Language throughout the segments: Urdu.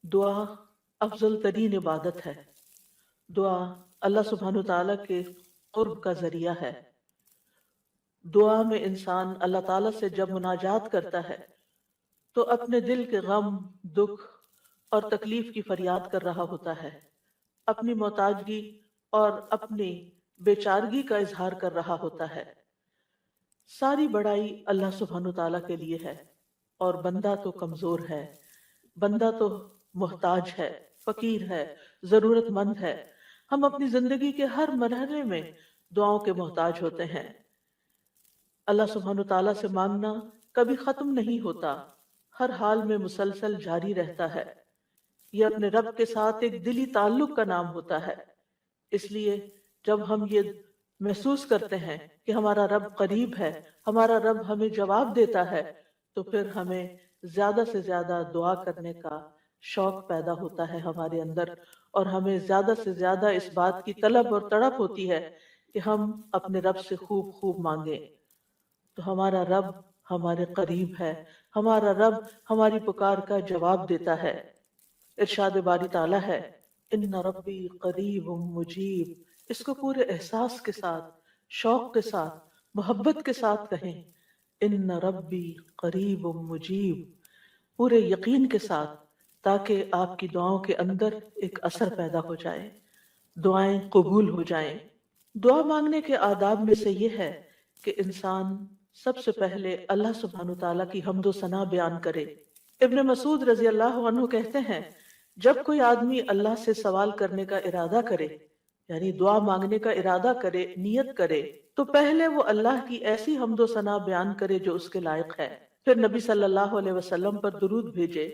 دعا افضل ترین عبادت ہے۔ دعا اللہ سبحانہ تعالیٰ کے قرب کا ذریعہ ہے۔ دعا میں انسان اللہ تعالیٰ سے جب مناجات کرتا ہے تو اپنے دل کے غم، دکھ اور تکلیف کی فریاد کر رہا ہوتا ہے، اپنی محتاجگی اور اپنی بیچارگی کا اظہار کر رہا ہوتا ہے۔ ساری بڑائی اللہ سبحانہ تعالیٰ کے لیے ہے، اور بندہ تو کمزور ہے، بندہ تو محتاج ہے، فقیر ہے، ضرورت مند ہے۔ ہم اپنی زندگی کے ہر مرحلے میں دعاؤں کے محتاج ہوتے ہیں۔ اللہ سبحانہ تعالیٰ سے مانگنا کبھی ختم نہیں ہوتا، ہر حال میں مسلسل جاری رہتا ہے۔ یہ اپنے رب کے ساتھ ایک دلی تعلق کا نام ہوتا ہے۔ اس لیے جب ہم یہ محسوس کرتے ہیں کہ ہمارا رب قریب ہے، ہمارا رب ہمیں جواب دیتا ہے، تو پھر ہمیں زیادہ سے زیادہ دعا کرنے کا شوق پیدا ہوتا ہے ہمارے اندر، اور ہمیں زیادہ سے زیادہ اس بات کی طلب اور تڑپ ہوتی ہے کہ ہم اپنے رب سے خوب خوب مانگیں۔ تو ہمارا رب ہمارے قریب ہے، ہمارا رب ہماری پکار کا جواب دیتا ہے۔ ارشاد باری تعالیٰ ہے، ان ربی قریب مجیب۔ اس کو پورے احساس کے ساتھ، شوق کے ساتھ، محبت کے ساتھ کہیں، ان ربی قریب مجیب، پورے یقین کے ساتھ، تاکہ آپ کی دعاؤں کے اندر ایک اثر پیدا ہو جائے، دعائیں قبول ہو جائیں۔ دعا مانگنے کے آداب میں سے یہ ہے کہ انسان سب سے پہلے اللہ سبحانہ تعالیٰ کی حمد و ثنا بیان کرے۔ ابن مسعود رضی اللہ عنہ کہتے ہیں، جب کوئی آدمی اللہ سے سوال کرنے کا ارادہ کرے، یعنی دعا مانگنے کا ارادہ کرے، نیت کرے، تو پہلے وہ اللہ کی ایسی حمد و ثنا بیان کرے جو اس کے لائق ہے، پھر نبی صلی اللہ علیہ وسلم پر درود بھیجے،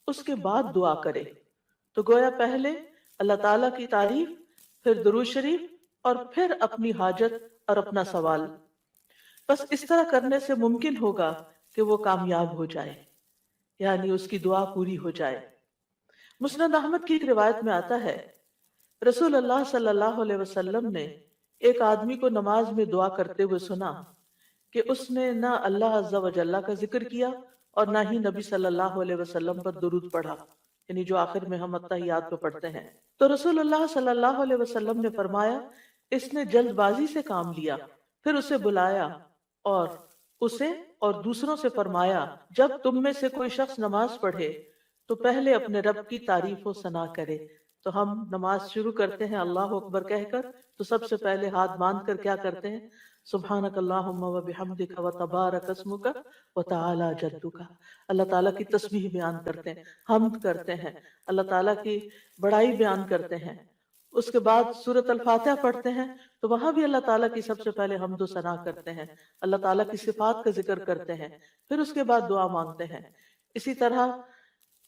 اس کے بعد دعا کرے۔ تو گویا پہلے اللہ تعالیٰ کی تعریف، پھر درود شریف، اور پھر اپنی حاجت اور اپنا سوال۔ بس اس طرح کرنے سے ممکن ہوگا کہ وہ کامیاب ہو جائے، یعنی اس کی دعا پوری ہو جائے۔ مسند احمد کی ایک روایت میں آتا ہے، رسول اللہ صلی اللہ علیہ وسلم نے ایک آدمی کو نماز میں دعا کرتے ہوئے سنا کہ اس نے نہ اللہ عز و جل کا ذکر کیا اور نہ ہی نبی صلی اللہ علیہ وسلم پر درود پڑھا، یعنی جو آخر میں ہم اتحیات میں پڑھتے ہیں۔ تو رسول اللہ صلی اللہ علیہ وسلم نے فرمایا، اس نے جلد بازی سے کام لیا۔ پھر اسے بلایا اور اسے اور دوسروں سے فرمایا، جب تم میں سے کوئی شخص نماز پڑھے تو پہلے اپنے رب کی تعریف و ثنا کرے۔ تو ہم نماز شروع کرتے ہیں اللہ اکبر کہہ کر، تو سب سے پہلے ہاتھ باندھ کر کیا کرتے ہیں؟ سبحانک اللہم و بحمدک و تبارک اسمک و تعالی جدک، اللہ تعالیٰ کی تسبیح بیان کرتے ہیں، حمد کرتے ہیں، اللہ تعالیٰ کی بڑائی بیان کرتے ہیں۔ اس کے بعد سورۃ الفاتحہ پڑھتے ہیں تو وہاں بھی اللہ تعالیٰ کی سب سے پہلے حمد و ثنا کرتے ہیں، اللہ تعالیٰ کی صفات کا ذکر کرتے ہیں، پھر اس کے بعد دعا مانگتے ہیں۔ اسی طرح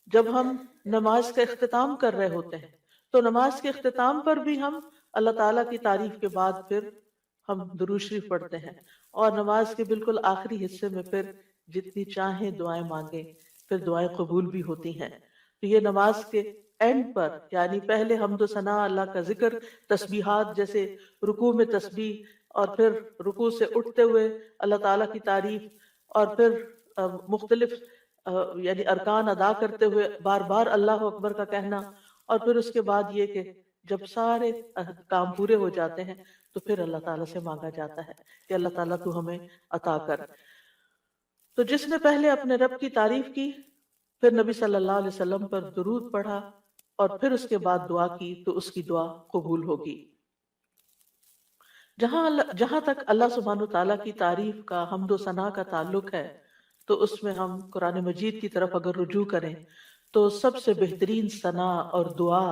جب ہم نماز کا اختتام کر رہے ہوتے ہیں تو نماز کے اختتام پر بھی ہم اللہ تعالیٰ کی تعریف کے بعد پھر ہم درود شریف پڑھتے ہیں، اور نماز کے بالکل آخری حصے میں پھر جتنی چاہیں دعائیں مانگیں، پھر دعائیں قبول بھی ہوتی ہیں۔ تو یہ نماز کے اینڈ پر، یعنی پہلے حمد و ثنا، اللہ کا ذکر، تسبیحات، جیسے رکوع میں تسبیح، اور پھر رکوع سے اٹھتے ہوئے اللہ تعالیٰ کی تعریف، اور پھر مختلف یعنی ارکان ادا کرتے ہوئے بار بار اللہ اکبر کا کہنا، اور پھر اس کے بعد یہ کہ جب سارے کام پورے ہو جاتے ہیں تو پھر اللہ تعالیٰ سے مانگا جاتا ہے کہ اللہ تعالیٰ تو ہمیں عطا کر۔ تو جس نے پہلے اپنے رب کی تعریف کی، پھر نبی صلی اللہ علیہ وسلم پر درود پڑھا، اور پھر اس کے بعد دعا کی، تو اس کی دعا قبول ہوگی۔ جہاں تک اللہ سبحانہ تعالیٰ کی تعریف کا، حمد و ثنا کا تعلق ہے، تو اس میں ہم قرآن مجید کی طرف اگر رجوع کریں تو سب سے بہترین ثنا اور دعا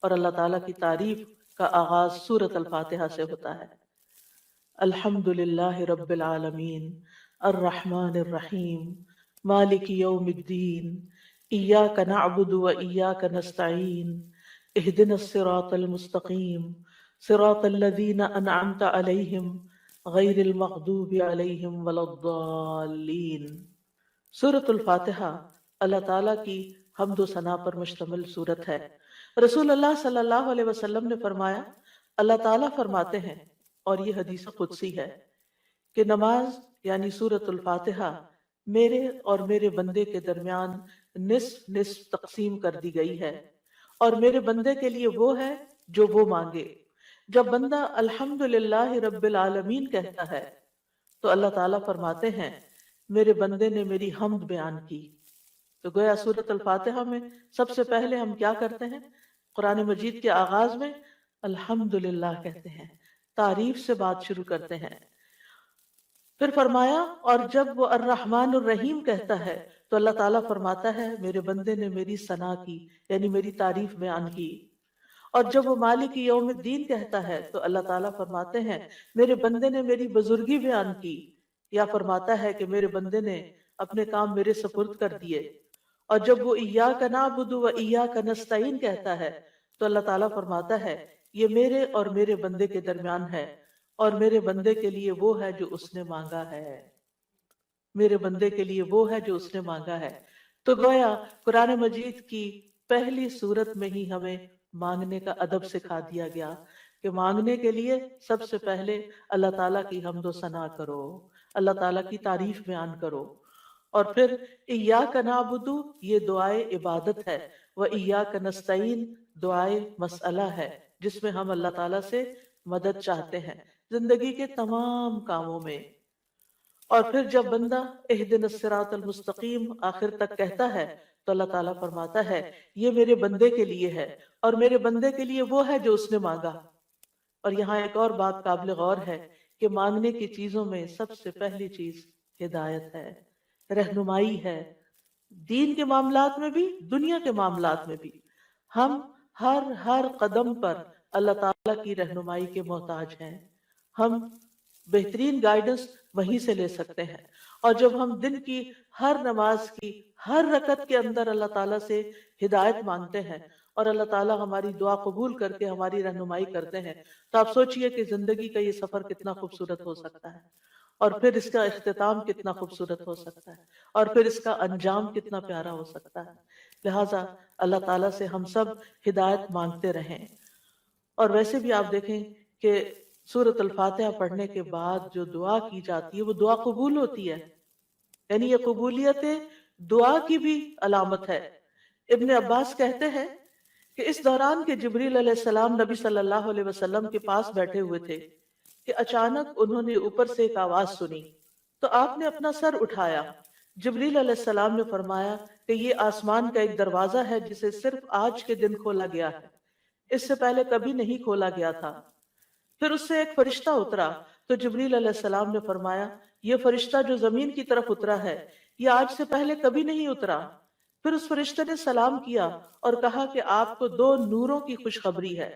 اور اللہ تعالیٰ کی تعریف کا آغاز سورۃ الفاتحہ سے ہوتا ہے۔ الحمد للہ رب العالمین الرحمن الرحیم مالک یوم الدین ایاک نعبد و ایاک نستعین اہدنا الصراط المستقیم صراط الذین انعمت علیہم غیر المغضوب علیہم ولا الضالین۔ سورۃ الفاتحہ اللہ تعالیٰ کی حمد و ثنا پر مشتمل سورت ہے۔ رسول اللہ صلی اللہ علیہ وسلم نے فرمایا، اللہ تعالیٰ فرماتے ہیں، اور یہ حدیث قدسی ہے، کہ نماز یعنی سورۃ الفاتحہ میرے اور میرے بندے کے درمیان نصف نصف تقسیم کر دی گئی ہے، اور میرے بندے کے لیے وہ ہے جو وہ مانگے۔ جب بندہ الحمدللہ رب العالمین کہتا ہے تو اللہ تعالیٰ فرماتے ہیں میرے بندے نے میری حمد بیان کی۔ تو گویا سورۃ الفاتحہ میں سب سے پہلے ہم کیا کرتے ہیں؟ قرآن مجید کے آغاز میں الحمدللہ کہتے ہیں، تعریف سے بات شروع کرتے ہیں۔ پھر فرمایا اور جب وہ الرحمن الرحیم کہتا ہے تو اللہ تعالیٰ فرماتا ہے میرے بندے نے میری ثنا کی، یعنی میری تعریف بیان کی۔ اور جب وہ مالک یوم الدین کہتا ہے تو اللہ تعالیٰ فرماتے ہیں میرے بندے نے میری بزرگی بیان کی، یا فرماتا ہے کہ میرے بندے نے اپنے کام میرے سپرد کر دیے۔ اور جب وہ ایاک نعبد و ایاک نستعین کہتا ہے تو اللہ تعالیٰ فرماتا ہے یہ میرے اور میرے بندے کے درمیان ہے، اور میرے بندے کے لیے وہ ہے جو اس نے مانگا ہے، میرے بندے کے لیے وہ ہے جو اس نے مانگا ہے۔ تو گویا قرآن مجید کی پہلی سورت میں ہی ہمیں مانگنے کا ادب سکھا دیا گیا کہ مانگنے کے لیے سب سے پہلے اللہ تعالیٰ کی حمد و ثنا کرو، اللہ تعالیٰ کی تعریف بیان کرو، اور پھر ایاک نعبد یہ دعائے عبادت ہے، و ایاک نستعین دعائے مسئلہ ہے، جس میں ہم اللہ تعالیٰ سے مدد چاہتے ہیں زندگی کے تمام کاموں میں۔ اور پھر جب بندہ اہدنا الصراط المستقیم آخر تک کہتا ہے تو اللہ تعالیٰ فرماتا ہے یہ میرے بندے کے لیے ہے، اور میرے بندے کے لیے وہ ہے جو اس نے مانگا۔ اور یہاں ایک اور بات قابل غور ہے کہ مانگنے کی چیزوں میں سب سے پہلی چیز ہدایت ہے، رہنمائی ہے، دین کے معاملات میں بھی، دنیا کے معاملات میں بھی۔ ہم ہر قدم پر اللہ تعالیٰ کی رہنمائی کے محتاج ہیں، ہم بہترین گائیڈنس وہیں سے لے سکتے ہیں۔ اور جب ہم دن کی ہر نماز کی ہر رکعت کے اندر اللہ تعالیٰ سے ہدایت مانگتے ہیں اور اللہ تعالیٰ ہماری دعا قبول کر کے ہماری رہنمائی کرتے ہیں، تو آپ سوچئے کہ زندگی کا یہ سفر کتنا خوبصورت ہو سکتا ہے، اور پھر اس کا اختتام کتنا خوبصورت ہو سکتا ہے، اور پھر اس کا انجام کتنا پیارا ہو سکتا ہے۔ لہٰذا اللہ تعالیٰ سے ہم سب ہدایت مانگتے رہیں۔ اور ویسے بھی آپ دیکھیں کہ سورۃ الفاتحہ پڑھنے کے بعد جو دعا کی جاتی ہے وہ دعا قبول ہوتی ہے، یعنی یہ قبولیت دعا کی بھی علامت ہے۔ ابن عباس کہتے ہیں کہ اس دوران کہ جبریل علیہ السلام نبی صلی اللہ علیہ وسلم کے پاس بیٹھے ہوئے تھے کہ اچانک انہوں نے اوپر سے ایک آواز سنی، تو آپ نے اپنا سر اٹھایا۔ جبریل علیہ السلام نے فرمایا کہ یہ آسمان کا ایک دروازہ ہے جسے صرف آج کے دن کھولا گیا ہے، اس سے پہلے کبھی نہیں کھولا گیا تھا۔ پھر اس سے ایک فرشتہ اترا تو جبریل علیہ السلام نے فرمایا یہ فرشتہ جو زمین کی طرف اترا ہے یہ آج سے پہلے کبھی نہیں اترا۔ پھر اس فرشتے نے سلام کیا اور کہا کہ آپ کو 2 نوروں کی خوشخبری ہے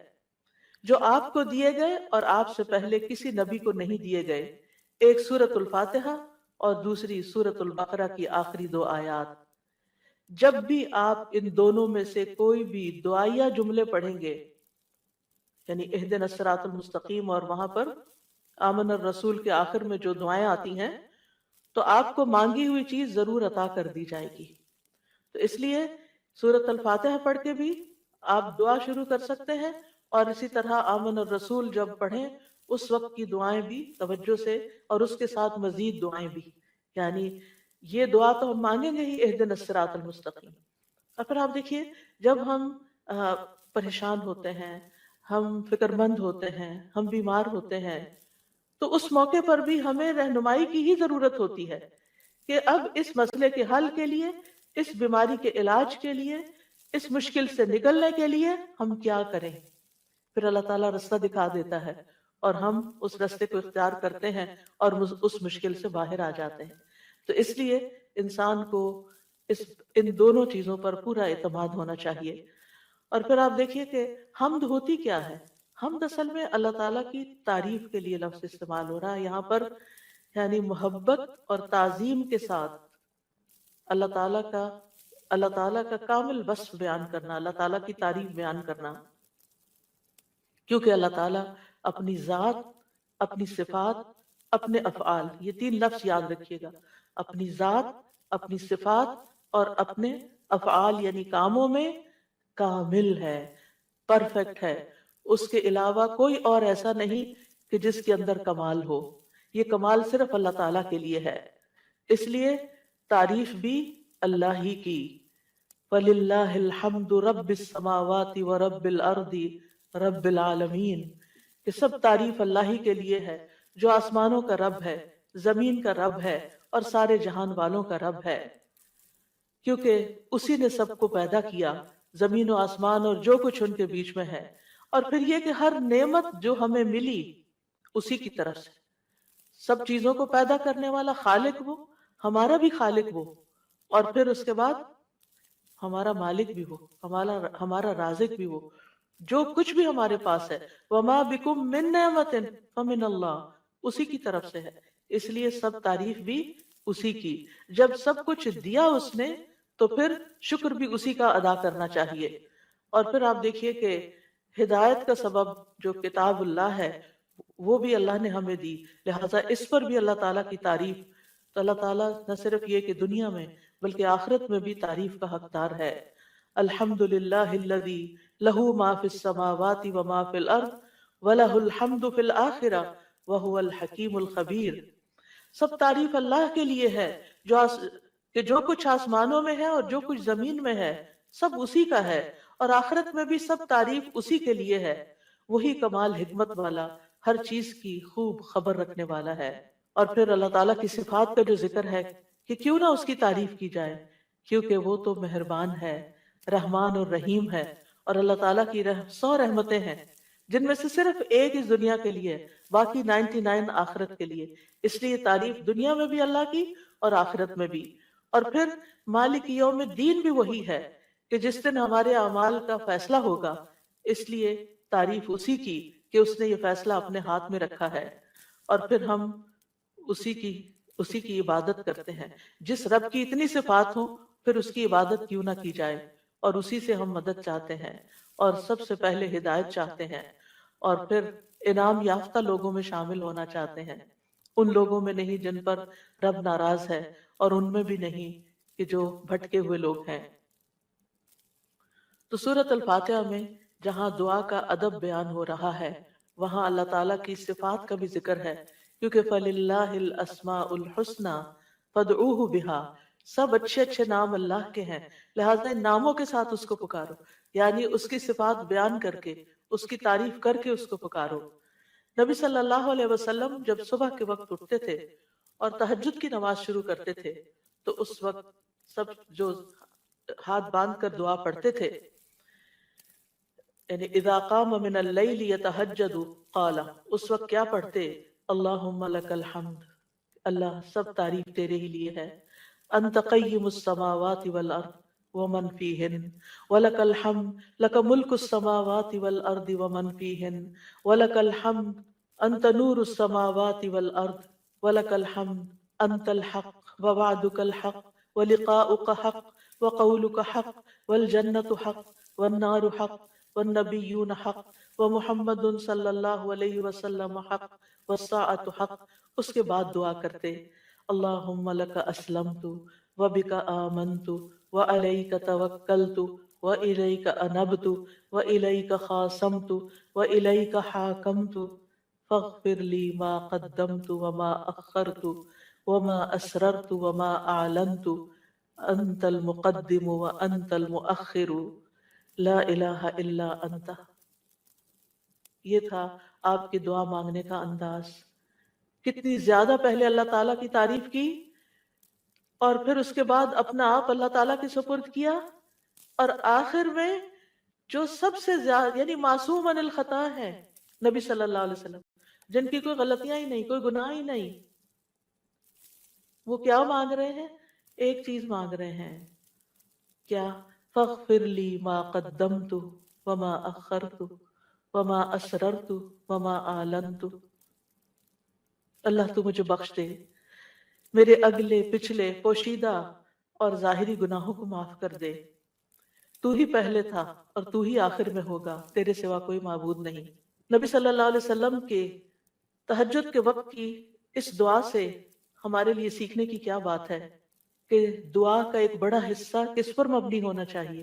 جو آپ کو دیے گئے اور آپ سے پہلے کسی نبی کو نہیں دیے گئے، ایک سورۃ الفاتحہ اور دوسری سورۃ البقرہ کی آخری 2 آیات۔ جب بھی آپ ان دونوں میں سے کوئی بھی دعائیہ جملے پڑھیں گے، یعنی اہدنا الصراط المستقیم اور وہاں پر آمن الرسول کے آخر میں جو دعائیں آتی ہیں، تو آپ کو مانگی ہوئی چیز ضرور عطا کر دی جائے گی۔ تو اس لیے سورۃ الفاتحہ پڑھ کے بھی آپ دعا شروع کر سکتے ہیں، اور اسی طرح آمن الرسول جب پڑھیں اس وقت کی دعائیں بھی توجہ سے، اور اس کے ساتھ مزید دعائیں بھی، یعنی یہ دعا تو ہم مانگیں گے ہی اہدنا الصراط المستقیم۔ اور پھر آپ دیکھیے جب ہم پریشان ہوتے ہیں، ہم فکر مند ہوتے ہیں، ہم بیمار ہوتے ہیں، تو اس موقع پر بھی ہمیں رہنمائی کی ہی ضرورت ہوتی ہے کہ اب اس مسئلے کے حل کے لیے، اس بیماری کے علاج کے لیے، اس مشکل سے نکلنے کے لیے ہم کیا کریں۔ پھر اللہ تعالیٰ رستہ دکھا دیتا ہے اور ہم اس رستے کو اختیار کرتے ہیں اور اس مشکل سے باہر آ جاتے ہیں۔ تو اس لیے انسان کو ان دونوں چیزوں پر پورا اعتماد ہونا چاہیے۔ اور پھر آپ دیکھیے کہ حمد ہوتی کیا ہے؟ حمد اصل میں اللہ تعالیٰ کی تعریف کے لیے لفظ استعمال ہو رہا ہے یہاں پر، یعنی محبت اور تعظیم کے ساتھ اللہ تعالیٰ کا کامل وصف بیان کرنا، اللہ تعالیٰ کی تعریف بیان کرنا، کیونکہ اللہ تعالیٰ اپنی ذات، اپنی صفات، اپنے افعال، یہ 3 لفظ یاد رکھیے گا، اپنی ذات، اپنی صفات اور اپنے افعال یعنی کاموں میں کامل ہے، پرفیکٹ ہے۔ اس کے علاوہ کوئی اور ایسا نہیں کہ جس کے اندر کمال ہو، یہ کمال صرف اللہ تعالیٰ کے لیے ہے۔ اس لیے تعریف بھی اللہ ہی کی، فَلِلَّهِ الْحَمْدُ رَبِّ السَّمَاوَاتِ وَرَبِّ الْأَرْضِ رَبِّ الْعَالَمِينَ، کہ سب تعریف اللہ ہی کے لیے ہے جو آسمانوں کا رب ہے، زمین کا رب ہے اور سارے جہان والوں کا رب ہے، کیونکہ اسی نے سب کو پیدا کیا، زمین و آسمان اور جو کچھ ان کے بیچ میں ہے۔ اور پھر یہ کہ ہر نعمت جو ہمیں ملی اسی کی طرف سے، سب چیزوں کو پیدا کرنے والا خالق وہ، ہمارا بھی خالق وہ، اور پھر اس کے بعد ہمارا مالک بھی وہ، ہمارا رازق بھی وہ، جو کچھ بھی ہمارے پاس ہے، وَمَا بِكُم مِّن نِّعْمَةٍ فَمِنَ اللَّهِ، اسی کی طرف سے ہے، اس لیے سب تعریف بھی اسی کی۔ جب سب کچھ دیا اس نے تو پھر شکر بھی اسی کا ادا کرنا چاہیے۔ اور پھر آپ دیکھیے کہ ہدایت کا سبب جو کتاب اللہ ہے وہ بھی اللہ نے ہمیں دی، لہٰذا اس پر بھی اللہ تعالیٰ کی تعریف، تو اللہ تعالیٰ نہ صرف یہ کہ دنیا میں بلکہ آخرت میں بھی تعریف کا حقدار ہے۔ الحمدللہ الذی لہ ما فی السماوات وما فی الارض ولہ الحمد فی الآخرہ وہو الحکیم الخبیر۔ سب تعریف اللہ کے لیے ہے کہ جو کچھ آسمانوں میں ہے اور جو کچھ زمین میں ہے سب اسی کا ہے، اور آخرت میں بھی سب تعریف اسی کے لیے ہے، وہی کمال حکمت والا، ہر چیز کی خوب خبر رکھنے والا ہے۔ اور پھر اللہ تعالیٰ کی صفات کا جو ذکر ہے کہ کیوں نہ اس کی تعریف کی جائے، کیونکہ وہ تو مہربان ہے، رحمان اور رحیم ہے، اور اللہ تعالیٰ کی 100 رحمتیں ہیں جن میں سے صرف ایک اس دنیا کے لیے، باقی 99 آخرت کے لیے، اس لیے تعریف دنیا میں بھی اللہ کی اور آخرت میں بھی۔ اور پھر مالک یوم الدین بھی وہی ہے کہ جس دن ہمارے اعمال کا فیصلہ ہوگا، اس لیے تعریف اسی کی کہ اس نے یہ فیصلہ اپنے ہاتھ میں رکھا ہے، اور پھر ہم اسی کی عبادت کرتے ہیں۔ جس رب کی اتنی صفات ہوں پھر اس کی عبادت کیوں نہ کی جائے، اور اسی سے ہم مدد چاہتے ہیں، اور سب سے پہلے ہدایت چاہتے ہیں، اور پھر انعام یافتہ لوگوں میں شامل ہونا چاہتے ہیں، ان لوگوں میں نہیں جن پر رب ناراض ہے، اور ان میں بھی نہیں کہ جو بھٹکے ہوئے لوگ ہیں۔ تو سورۃ الفاتحہ میں جہاں دعا کا ادب بیان ہو رہا ہے وہاں اللہ تعالیٰ کی صفات کا بھی ذکر ہے، کیونکہ فَلِلَّهِ الْأَسْمَاءُ الْحُسْنَى فَادْعُوهُ بِهَا، سب اچھے اچھے نام اللہ کے ہیں، لہٰذا ان ناموں کے ساتھ اس کو پکارو، یعنی اس کی صفات بیان کر کے، اس کی تعریف کر کے اس کو پکارو۔ نبی صلی اللہ علیہ وسلم جب صبح کے وقت اٹھتے تھے اور تہجد کی نماز شروع کرتے تھے تو اس وقت سب جو ہاتھ باندھ کر دعا پڑھتے تھے، یعنی اذا قام من اللیل یتہجد قال، اس وقت کیا پڑھتے؟ اللہم لک الحمد، اللہ سب تعریف تیرے ہی لیے ہے، انت قیم السماوات والارض ومن فیہن ولک الحمد لک ملک السماوات والارض ومن فیہن ولک الحمد انت نور السماوات والارض ولک الحمد انت الحق ووعدک الحق ولقاؤک حق وقولک حق والجنة حق والنار حق والنبیون حق ومحمد صلی اللہ علیہ وسلم حق والساعة حق۔ اس کے بعد دعا کرتے اللہم لک اسلمت وبک آمنت وعلیک توکلت وإلیک انبت وإلیک خاصمت وإلیک حاکمت فاغفر لی ما قدمت وما اخرت وما اسررت وما اعلنت انت المقدم وانت المؤخر لا الہ الا انت۔ یہ تھا آپ کے دعا مانگنے کا انداز، کتنی زیادہ پہلے اللہ تعالیٰ کی تعریف کی، اور پھر اس کے بعد اپنا آپ اللہ تعالیٰ کے سپرد کیا، اور آخر میں جو سب سے زیادہ یعنی معصوم عن الخطا ہے نبی صلی اللہ علیہ وسلم، جن کی کوئی غلطیاں ہی نہیں، کوئی گناہ ہی نہیں، وہ کیا مانگ رہے ہیں؟ ایک چیز مانگ رہے ہیں، کیا؟ فاغفر لی ما قدمت وما اخرت وما اسررت وما اعلنت، اللہ تو مجھے بخش دے، میرے اگلے پچھلے پوشیدہ اور ظاہری گناہوں کو معاف کر دے، تو ہی پہلے تھا اور تو ہی آخر میں ہوگا، تیرے سوا کوئی معبود نہیں۔ نبی صلی اللہ علیہ وسلم کے تہجد کے وقت کی اس دعا سے ہمارے لیے سیکھنے کی کیا بات ہے کہ دعا کا ایک بڑا حصہ کس پر مبنی ہونا چاہیے؟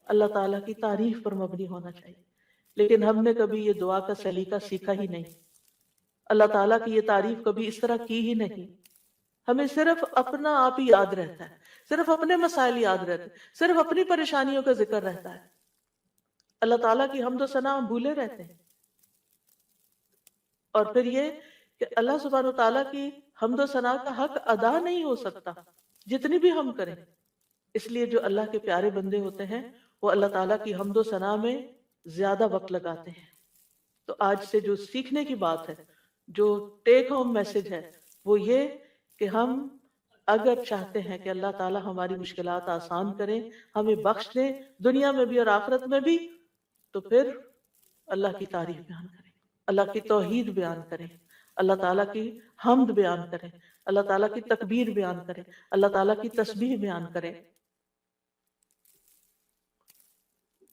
اللہ تعالیٰ کی تعریف پر مبنی ہونا چاہیے، لیکن ہم نے کبھی یہ دعا کا سلیقہ سیکھا ہی نہیں، اللہ تعالیٰ کی یہ تعریف کبھی اس طرح کی ہی نہیں، ہمیں صرف اپنا آپ ہی یاد رہتا ہے، صرف اپنے مسائل یاد رہتے، صرف اپنی پریشانیوں کا ذکر رہتا ہے، اللہ تعالیٰ کی حمد و ثنا ہم بھولے رہتے ہیں۔ اور پھر یہ کہ اللہ سبحانہ و تعالیٰ کی حمد و ثنا کا حق ادا نہیں ہو سکتا جتنی بھی ہم کریں، اس لیے جو اللہ کے پیارے بندے ہوتے ہیں وہ اللہ تعالیٰ کی حمد و ثنا میں زیادہ وقت لگاتے ہیں۔ تو آج سے جو سیکھنے کی بات ہے، جو ٹیک ہوم میسج ہے، وہ یہ کہ ہم اگر چاہتے ہیں کہ اللہ تعالیٰ ہماری مشکلات آسان کریں، ہمیں بخش دیں دنیا میں بھی اور آخرت میں بھی، تو پھر اللہ کی تعریف بیان کریں، اللہ کی توحید بیان کریں، اللہ تعالیٰ کی حمد بیان کریں، اللہ تعالیٰ کی تکبیر بیان کریں، اللہ تعالیٰ کی تسبیح بیان کریں۔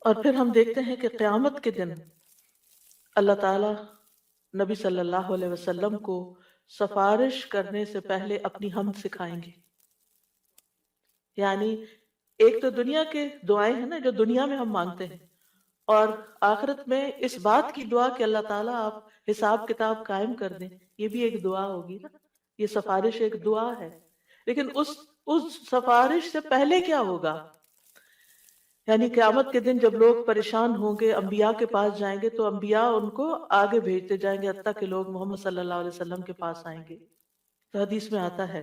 اور پھر ہم دیکھتے ہیں کہ قیامت کے دن اللہ تعالیٰ نبی صلی اللہ علیہ وسلم کو سفارش کرنے سے پہلے اپنی حمد سکھائیں گے۔ یعنی ایک تو دنیا کے دعائیں ہیں نا جو دنیا میں ہم مانگتے ہیں، اور آخرت میں اس بات کی دعا کہ اللہ تعالیٰ آپ حساب کتاب قائم کر دیں، یہ بھی ایک دعا ہوگی نا، یہ سفارش ایک دعا ہے۔ لیکن اس سفارش سے پہلے کیا ہوگا؟ یعنی قیامت کے دن جب لوگ پریشان ہوں گے، انبیاء کے پاس جائیں گے تو انبیاء ان کو آگے بھیجتے جائیں گے حتیٰ کہ لوگ محمد صلی اللہ علیہ وسلم کے پاس آئیں گے۔ تو حدیث میں آتا ہے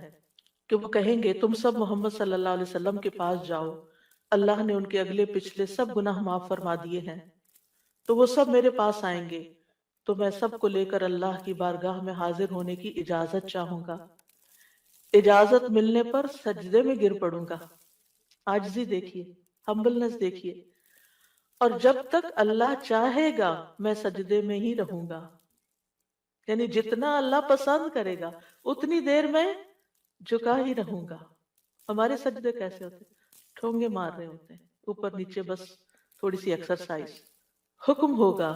کہ وہ کہیں گے تم سب محمد صلی اللہ علیہ وسلم کے پاس جاؤ، اللہ نے ان کے اگلے پچھلے سب گناہ معاف فرما دیے ہیں، تو وہ سب میرے پاس آئیں گے، تو میں سب کو لے کر اللہ کی بارگاہ میں حاضر ہونے کی اجازت چاہوں گا۔ اجازت ملنے پر سجدے میں گر پڑوں گا۔ عاجزی دیکھیے، ہمبلنس دیکھیے، اور جب تک اللہ چاہے گا میں سجدے میں ہی رہوں گا، یعنی جتنا اللہ پسند کرے گا اتنی دیر میں جھکا ہی رہوں گا۔ ہمارے سجدے کیسے ہوتے ہیں؟ ٹھونگے مار رہے ہوتے ہیں اوپر نیچے، بس تھوڑی سی ایکسرسائز۔ حکم ہوگا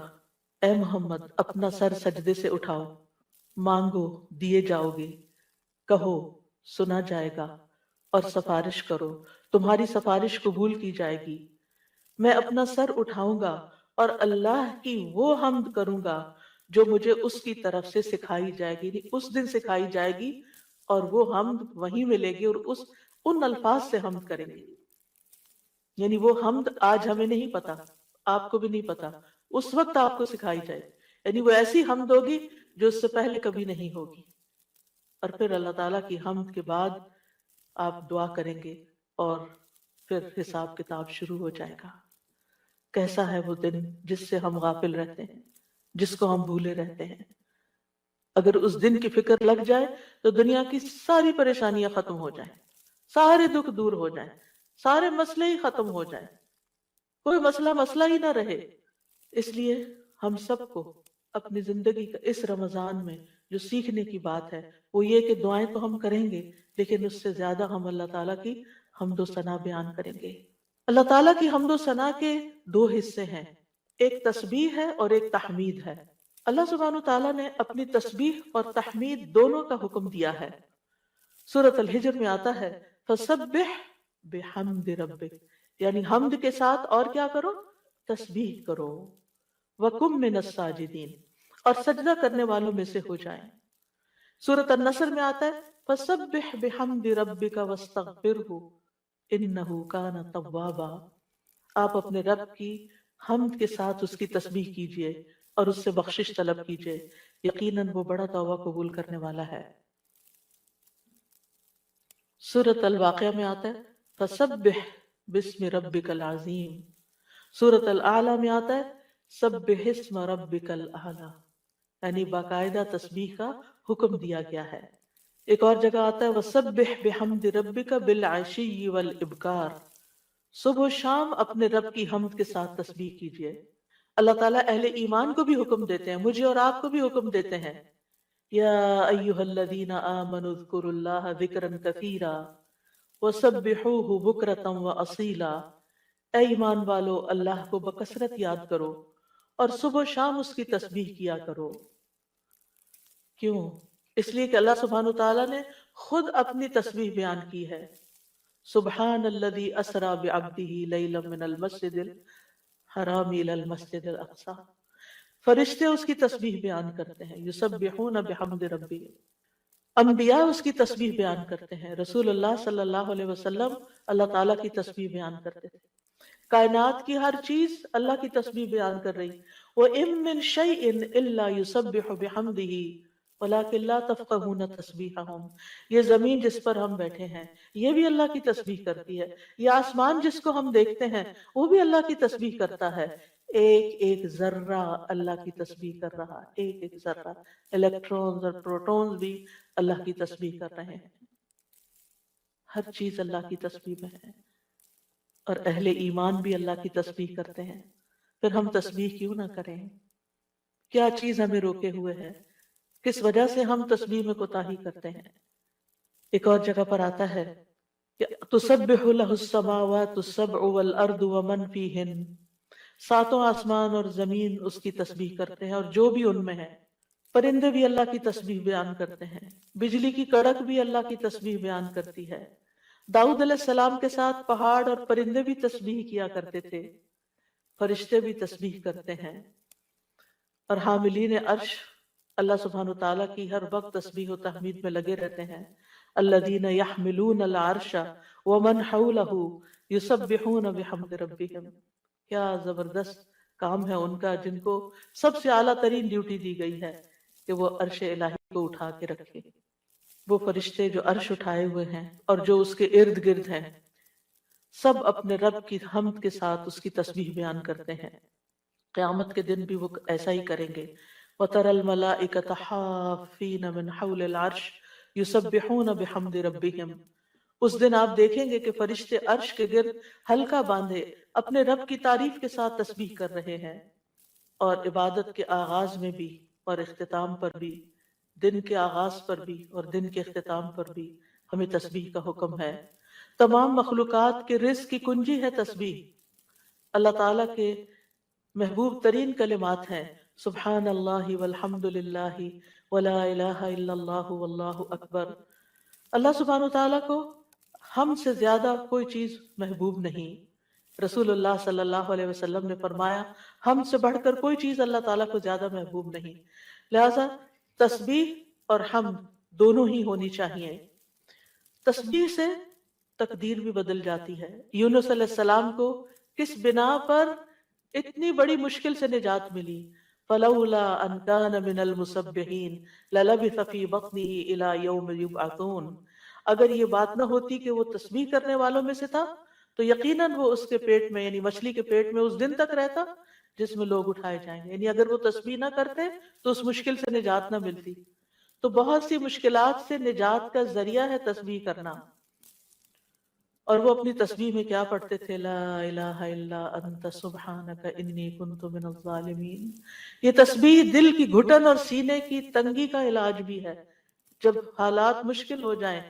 اے محمد اپنا سر سجدے سے اٹھاؤ، مانگو دیے جاؤ گے، کہو سنا جائے گا، اور سفارش کرو تمہاری سفارش قبول کی جائے گی۔ میں اپنا سر اٹھاؤں گا اور اللہ کی وہ حمد کروں گا جو مجھے اس کی طرف سے سکھائی جائے گی، یعنی اس دن سکھائی جائے گی، اور وہ حمد وہیں ملے گی، اور ان الفاظ سے حمد کریں گے۔ یعنی وہ حمد آج ہمیں نہیں پتا، آپ کو بھی نہیں پتا، اس وقت آپ کو سکھائی جائے، یعنی وہ ایسی حمد ہوگی جو اس سے پہلے کبھی نہیں ہوگی۔ اور پھر اللہ تعالیٰ کی حمد کے بعد آپ دعا کریں گے اور پھر حساب کتاب شروع ہو جائے گا۔ کیسا ہے وہ دن جس سے ہم غافل رہتے ہیں، جس کو ہم بھولے رہتے ہیں۔ اگر اس دن کی فکر لگ جائے تو دنیا کی ساری پریشانیاں ختم ہو جائیں، سارے دکھ دور ہو جائیں، سارے مسئلے ہی ختم ہو جائیں، کوئی مسئلہ ہی نہ رہے۔ اس لیے ہم سب کو اپنی زندگی کا اس رمضان میں جو سیکھنے کی بات ہے وہ یہ کہ دعائیں تو ہم کریں گے، لیکن اس سے زیادہ ہم اللہ تعالیٰ کی حمد و ثنا بیان کریں گے۔ اللہ تعالیٰ کی حمد و ثنا کے دو حصے ہیں، ایک تسبیح ہے اور ایک تحمید ہے۔ اللہ سبحانہ تعالیٰ نے اپنی تسبیح اور تحمید دونوں کا حکم دیا ہے۔ سورۃ الحجر میں آتا ہے فسبح بحمد ربک، یعنی حمد کے ساتھ اور کیا کرو؟ تسبیح کرو۔ وَقُم مِّنَ السَّاجِدِينَ، اور سجدہ کرنے والوں میں سے ہو جائیں۔ سورۃ النصر میں آتا ہے فسبح بحمد ربک واستغفرہ انہ کان توابا، آپ اپنے رب کی حمد کے ساتھ اس کی تسبیح کیجئے اور اس سے بخشش طلب کیجئے، یقیناً وہ بڑا توبہ قبول کرنے والا ہے۔ سورۃ الواقعہ میں آتا ہے فسبح بسم ربک العظیم۔ سورۃ الاعلی میں آتا ہے سبح اسم ربک الاعلی، یعنی باقاعدہ تسبیح کا حکم دیا گیا ہے۔ ایک اور جگہ آتا ہے وسبح بحمد ربک بالعشی والابکار، صبح و شام اپنے رب کی حمد کے ساتھ تسبیح کیجئے۔ اللہ تعالیٰ اہل ایمان کو بھی حکم دیتے ہیں، مجھے اور آپ کو بھی حکم دیتے ہیں، یا ایھا الذین آمنوا اذکروا اللہ ذکرا کثیرا وسبحوہ بکرۃ واصیلا، اے ایمان والو اللہ کو بکثرت یاد کرو اور صبح و شام اس کی تسبیح کیا کرو۔ کیوں؟ اس لیے کہ اللہ سبحانہ تعالیٰ نے خود اپنی تسبیح بیان کی ہے۔ سبحان الذی اسری بعبدہ لیلا من المسجد الحرام الی المسجد الاقصی، فرشتے اس کی تسبیح بیان کرتے ہیں، یسبحون بحمد ربہم۔ انبیاء اس کی تسبیح بیان کرتے ہیں، رسول اللہ صلی اللہ علیہ وسلم اللہ تعالیٰ کی تسبیح بیان کرتے تھے، کائنات کی ہر چیز اللہ کی تسبیح بیان کر رہی۔ وَإِن مِّن شَيْءٍ إِلَّا يُسَبِّحُ بِحَمْدِهِ وَلَٰكِن لَّا تَفْقَهُونَ تَسْبِيحَهُم، یہ زمین جس پر ہم بیٹھے ہیں یہ بھی اللہ کی تسبیح کرتی ہے، یہ آسمان جس کو ہم دیکھتے ہیں وہ بھی اللہ کی تسبیح کرتا ہے، ایک ایک ذرہ اللہ کی تسبیح کر رہا ہے، ایک ایک ذرہ، الیکٹرونز اور پروٹونز بھی اللہ کی تسبیح کر رہے ہیں، ہر چیز اللہ کی تسبیح میں ہے، اور اہل ایمان بھی اللہ کی تسبیح کرتے ہیں، پھر ہم تسبیح کیوں نہ کریں؟ کیا چیز ہمیں روکے ہوئے ہے؟ کس وجہ سے ہم تسبیح میں کوتاہی کرتے ہیں؟ ایک اور جگہ پر آتا ہے کہ تسبح له السماوات السبع والارض ومن فیہن، ساتوں آسمان اور زمین اس کی تسبیح کرتے ہیں اور جو بھی ان میں ہے، پرندے بھی اللہ کی تسبیح بیان کرتے ہیں، بجلی کی کڑک بھی اللہ کی تسبیح بیان کرتی ہے، داؤد علیہ السلام کے ساتھ پہاڑ اور پرندے بھی تسبیح کیا کرتے تھے، فرشتے بھی تسبیح کرتے ہیں، اور حاملین عرش اللہ سبحانہ وتعالیٰ کی ہر وقت تسبیح و تحمید میں لگے رہتے ہیں، الذین یحملون العرش ومن حولہ یسبحون بحمد ربہم، کیا زبردست کام ہے ان کا، جن کو سب سے اعلیٰ ترین ڈیوٹی دی گئی ہے کہ وہ عرش الہی کو اٹھا کے رکھے، وہ فرشتے جو عرش اٹھائے ہوئے ہیں اور جو اس کے ارد گرد ہیں، سب اپنے رب کی حمد کے ساتھ اس کی تسبیح بیان کرتے ہیں، قیامت کے دن بھی وہ ایسا ہی کریں گے، وَتَرَى الْمَلَائِكَةَ حَافِّينَ مِنْ حَوْلِ الْعَرْشِ يُسَبِّحُونَ بِحَمْدِ رَبِّهِمْ، اس دن آپ دیکھیں گے کہ فرشتے عرش کے گرد حلقہ باندھے اپنے رب کی تعریف کے ساتھ تسبیح کر رہے ہیں، اور عبادت کے آغاز میں بھی اور اختتام پر بھی، دن کے آغاز پر بھی اور دن کے اختتام پر بھی ہمیں تسبیح کا حکم ہے۔ تمام مخلوقات کے رزق کی کنجی ہے تسبیح، اللہ تعالیٰ کے محبوب ترین کلمات ہیں سبحان اللہ والحمد للہ ولا الہ الا اللہ واللہ اکبر۔ اللہ سبحانہ وتعالیٰ کو ہم سے زیادہ کوئی چیز محبوب نہیں، رسول اللہ صلی اللہ علیہ وسلم نے فرمایا ہم سے بڑھ کر کوئی چیز اللہ تعالیٰ کو زیادہ محبوب نہیں، لہذا تسبیح اور حمد دونوں ہی ہونی چاہیے۔ تسبیح سے تقدیر بھی بدل جاتی ہے، یونس علیہ السلام کو کس بنا پر اتنی بڑی مشکل سے نجات ملی، فلولا ان کان من المسبحین للبث فی بطنہ الی یوم یبعثون، اگر یہ بات نہ ہوتی کہ وہ تسبیح کرنے والوں میں سے تھا تو یقیناً وہ اس کے پیٹ میں یعنی مچھلی کے پیٹ میں اس دن تک رہتا جس میں لوگ اٹھائے جائیں گے، یعنی اگر وہ تسبیح نہ کرتے تو اس مشکل سے نجات نہ ملتی۔ تو بہت سی مشکلات سے نجات کا ذریعہ ہے تسبیح کرنا، اور وہ اپنی تسبیح میں کیا پڑھتے تھے، لا الہ الا انت سبحانک انی کنت من الظالمین۔ یہ تسبیح دل کی گھٹن اور سینے کی تنگی کا علاج بھی ہے، جب حالات مشکل ہو جائیں،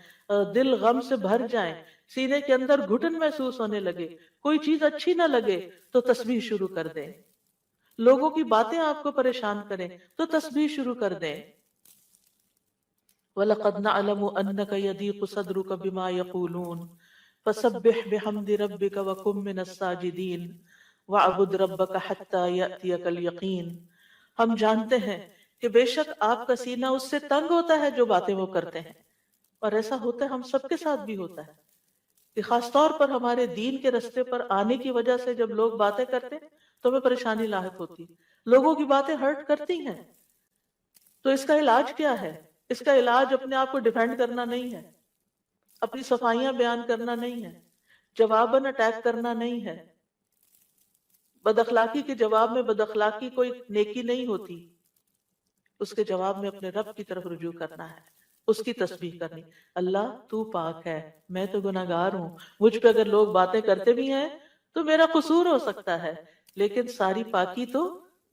دل غم سے بھر جائیں، سینے کے اندر گھٹن محسوس ہونے لگے، کوئی چیز اچھی نہ لگے تو تسبیح شروع کر دیں، لوگوں کی باتیں آپ کو پریشان کریں تو تسبیح شروع کر دیں۔ وَلَقَدْ نَعْلَمُ أَنَّكَ يَضِيقُ صَدْرُكَ بِمَا يَقُولُونَ فَسَبِّحْ بِحَمْدِ رَبِّكَ وَكُن مِّنَ السَّاجِدِينَ وَاعْبُدْ رَبَّكَ حَتَّى يَأْتِيَكَ الْيَقِينُ، ہم جانتے ہیں کہ بے شک آپ کا سینہ اس سے تنگ ہوتا ہے جو باتیں وہ کرتے ہیں، اور ایسا ہوتا ہے ہم سب کے ساتھ بھی ہوتا ہے کہ خاص طور پر ہمارے دین کے رستے پر آنے کی وجہ سے جب لوگ باتیں کرتے تو ہمیں پریشانی لاحق ہوتی، لوگوں کی باتیں ہرٹ کرتی ہیں، تو اس کا علاج کیا ہے؟ اس کا علاج اپنے آپ کو ڈیفینڈ کرنا نہیں ہے، اپنی صفائیاں بیان کرنا نہیں ہے، جواباً اٹیک کرنا نہیں ہے، بد اخلاقی کے جواب میں بد اخلاقی کوئی نیکی نہیں ہوتی، اس کے جواب میں اپنے رب کی طرف رجوع کرنا ہے، اس کی تسبیح کرنی، اللہ تو پاک ہے، میں تو گناہگار ہوں، مجھ پہ اگر لوگ باتیں کرتے بھی ہیں تو میرا قصور ہو سکتا ہے، لیکن ساری پاکی تو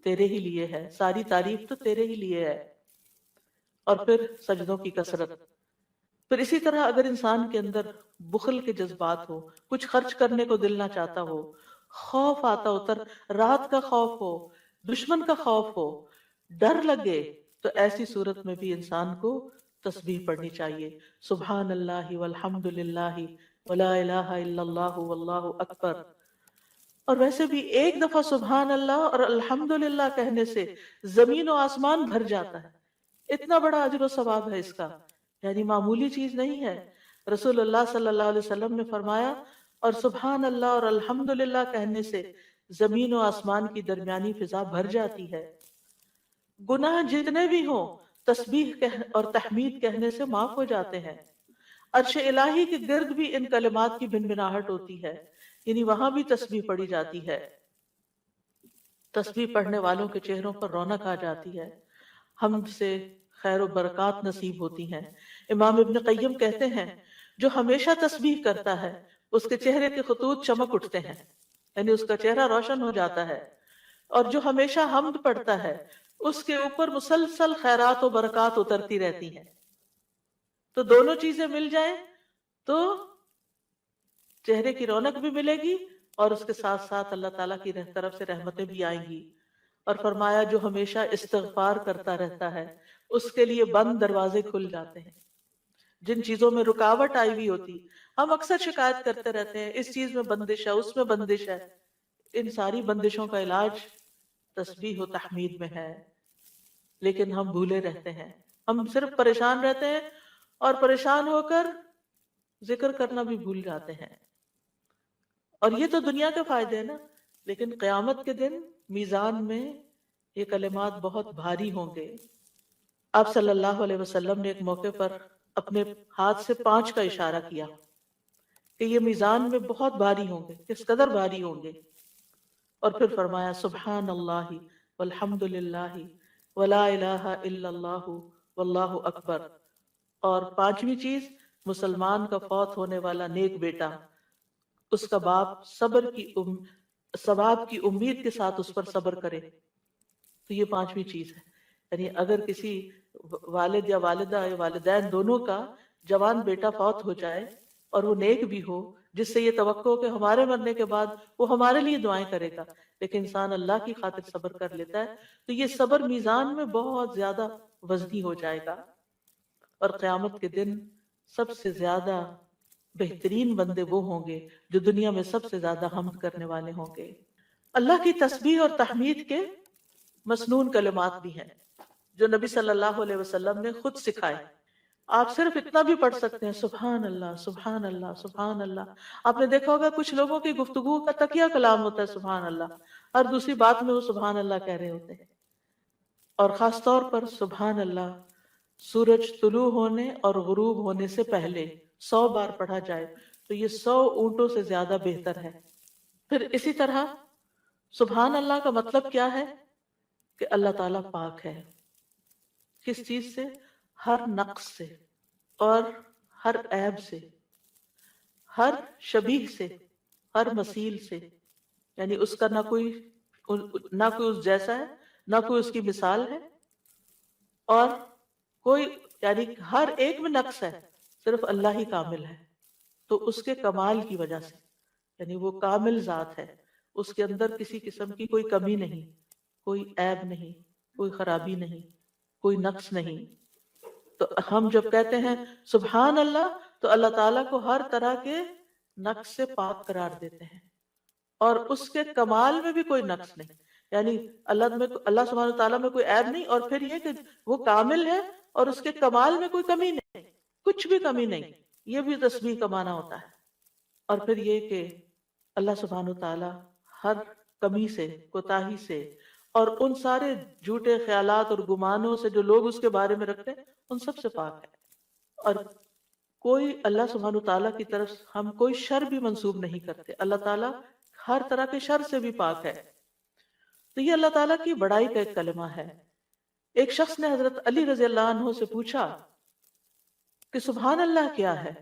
تیرے ہی لیے ہے، ساری تعریف تو تیرے ہی لیے ہے۔ اور پھر سجدوں کی کثرت، پھر اسی طرح اگر انسان کے اندر بخل کے جذبات ہو، کچھ خرچ کرنے کو دل نہ چاہتا ہو، خوف آتا ہو، رات کا خوف ہو، دشمن کا خوف ہو، ڈر لگے، تو ایسی صورت میں بھی انسان کو تسبیح پڑھنی چاہیے، سبحان اللہ والحمد للہ ولا الہ الا اللہ واللہ اکبر۔ اور ویسے بھی ایک دفعہ سبحان اللہ اور الحمدللہ کہنے سے زمین و آسمان بھر جاتا ہے، اتنا بڑا اجر و ثواب ہے اس کا یعنی معمولی چیز نہیں ہے۔ رسول اللہ صلی اللہ علیہ وسلم نے فرمایا، اور سبحان اللہ اور الحمدللہ کہنے سے زمین و آسمان کی درمیانی فضا بھر جاتی ہے۔ گناہ جتنے بھی ہوں تسبیح اور تحمید کہنے سے معاف ہو جاتے ہیں۔ عرش الہی کے گرد بھی ان کلمات کی بنبناہٹ ہوتی ہے، یعنی وہاں بھی تسبیح پڑھی جاتی ہے۔ تسبیح پڑھنے والوں کے چہروں پر رونق آ جاتی ہے، حمد سے خیر و برکات نصیب ہوتی ہیں۔ امام ابن قیم کہتے ہیں جو ہمیشہ تسبیح کرتا ہے اس کے چہرے کے خطوط چمک اٹھتے ہیں، یعنی اس کا چہرہ روشن ہو جاتا ہے، اور جو ہمیشہ حمد پڑھتا ہے اس کے اوپر مسلسل خیرات و برکات اترتی رہتی ہیں۔ تو دونوں چیزیں مل جائیں تو چہرے کی رونق بھی ملے گی، اور اس کے ساتھ ساتھ اللہ تعالیٰ کی طرف سے رحمتیں بھی آئیں گی۔ اور فرمایا جو ہمیشہ استغفار کرتا رہتا ہے اس کے لیے بند دروازے کھل جاتے ہیں۔ جن چیزوں میں رکاوٹ آئی ہوئی ہوتی، ہم اکثر شکایت کرتے رہتے ہیں اس چیز میں بندش ہے، اس میں بندش ہے، ان ساری بندشوں کا علاج تسبیح و تحمید میں ہے، لیکن ہم بھولے رہتے ہیں، ہم صرف پریشان رہتے ہیں اور پریشان ہو کر ذکر کرنا بھی بھول جاتے ہیں۔ اور یہ تو دنیا کے فائدے ہیں نا، لیکن قیامت کے دن میزان میں یہ کلمات بہت بھاری ہوں گے۔ آپ صلی اللہ علیہ وسلم نے ایک موقع پر اپنے ہاتھ سے 5 کا اشارہ کیا کہ یہ میزان میں بہت بھاری ہوں گے، کس قدر بھاری ہوں گے، اور پھر فرمایا سبحان اللہ والحمد للہ ولا الہ الا اللہ واللہ اکبر۔ اور 5ویں چیز، مسلمان کا فوت ہونے والا نیک بیٹا، اس کا باپ ثواب کی امید کے ساتھ اس پر صبر کرے، تو یہ 5ویں چیز ہے۔ یعنی اگر کسی والد یا والدہ یا والدین دونوں کا جوان بیٹا فوت ہو جائے اور وہ نیک بھی ہو، جس سے یہ توقع ہو کہ ہمارے مرنے کے بعد وہ ہمارے لیے دعائیں کرے گا، لیکن انسان اللہ کی خاطر صبر کر لیتا ہے، تو یہ صبر میزان میں بہت زیادہ وزنی ہو جائے گا، اور قیامت کے دن سب سے زیادہ بہترین بندے وہ ہوں گے جو دنیا میں سب سے زیادہ حمد کرنے والے ہوں گے۔ اللہ کی تسبیح اور تحمید کے مسنون کلمات بھی ہیں جو نبی صلی اللہ علیہ وسلم نے خود سکھائے۔ آپ صرف اتنا بھی پڑھ سکتے ہیں، سبحان اللہ سبحان اللہ سبحان اللہ۔ آپ نے دیکھا ہوگا کچھ لوگوں کی گفتگو کا تکیہ کلام ہوتا ہے سبحان اللہ، ہر دوسری بات میں وہ سبحان اللہ کہہ رہے ہوتے ہیں۔ اور خاص طور پر سبحان اللہ سورج طلوع ہونے اور غروب ہونے سے پہلے 100 بار پڑھا جائے تو یہ 100 اونٹوں سے زیادہ بہتر ہے۔ پھر اسی طرح سبحان اللہ کا مطلب کیا ہے کہ اللہ تعالیٰ پاک ہے، کس چیز سے؟ ہر نقص سے اور ہر عیب سے، ہر شبیہ سے، ہر مثیل سے، یعنی اس کا نہ کوئی اس جیسا ہے، نہ کوئی اس کی مثال ہے، اور کوئی یعنی ہر ایک میں نقص ہے، صرف اللہ ہی کامل ہے۔ تو اس کے کمال کی وجہ سے، یعنی وہ کامل ذات ہے، اس کے اندر کسی قسم کی کوئی کمی نہیں، کوئی عیب نہیں، کوئی خرابی نہیں، کوئی نقص نہیں۔ تو ہم جب کہتے ہیں سبحان اللہ تو اللہ تعالیٰ کو ہر طرح کے نقص سے پاک قرار دیتے ہیں، اور اس کے کمال میں بھی کوئی نقص نہیں، یعنی اللہ سبحانہ تعالیٰ میں کوئی عیب نہیں، اور پھر یہ کہ وہ کامل ہے اور اس کے کمال میں کوئی کمی نہیں، کچھ بھی کمی نہیں، یہ بھی تسبیح کا معنی ہوتا ہے۔ اور پھر یہ کہ اللہ سبحانہ تعالیٰ ہر کمی سے، کوتاہی سے، اور ان سارے جھوٹے خیالات اور گمانوں سے جو لوگ اس کے بارے میں رکھتے ہیں ان سب سے پاک ہے، اور کوئی اللہ سبحانہ تعالیٰ کی طرف ہم کوئی شر بھی منسوب نہیں کرتے، اللہ تعالیٰ ہر طرح کے شر سے بھی پاک ہے۔ تو یہ اللہ تعالیٰ کی بڑائی کا ایک کلمہ ہے۔ ایک شخص نے حضرت علی رضی اللہ عنہ سے پوچھا کہ سبحان اللہ کیا ہے؟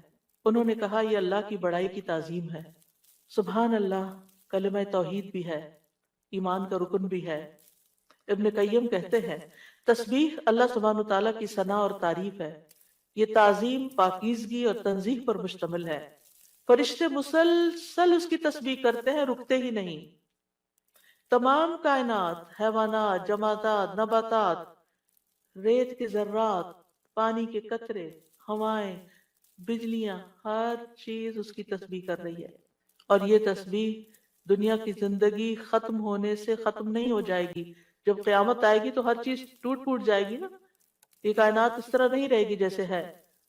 انہوں نے کہا یہ اللہ کی بڑائی کی تعظیم ہے۔ سبحان اللہ کلمہ توحید بھی ہے، ایمان کا رکن بھی ہے۔ ابن قیم کہتے ہیں تسبیح اللہ سبحانہ تعالیٰ کی ثنا اور تعریف ہے، یہ تعظیم پاکیزگی اور تنزیہ پر مشتمل ہے۔ فرشتے مسلسل اس کی تسبیح کرتے ہیں، رکتے ہی نہیں۔ تمام کائنات، حیوانات، جمادات، نباتات، ریت کے ذرات، پانی کے قطرے، ہوائیں، بجلیاں، ہر چیز اس کی تسبیح کر رہی ہے، اور یہ تسبیح دنیا کی زندگی ختم ہونے سے ختم نہیں ہو جائے گی۔ جب قیامت آئے گی تو ہر چیز ٹوٹ پھوٹ جائے گی نا، یہ کائنات اس طرح نہیں رہے گی جیسے ہے،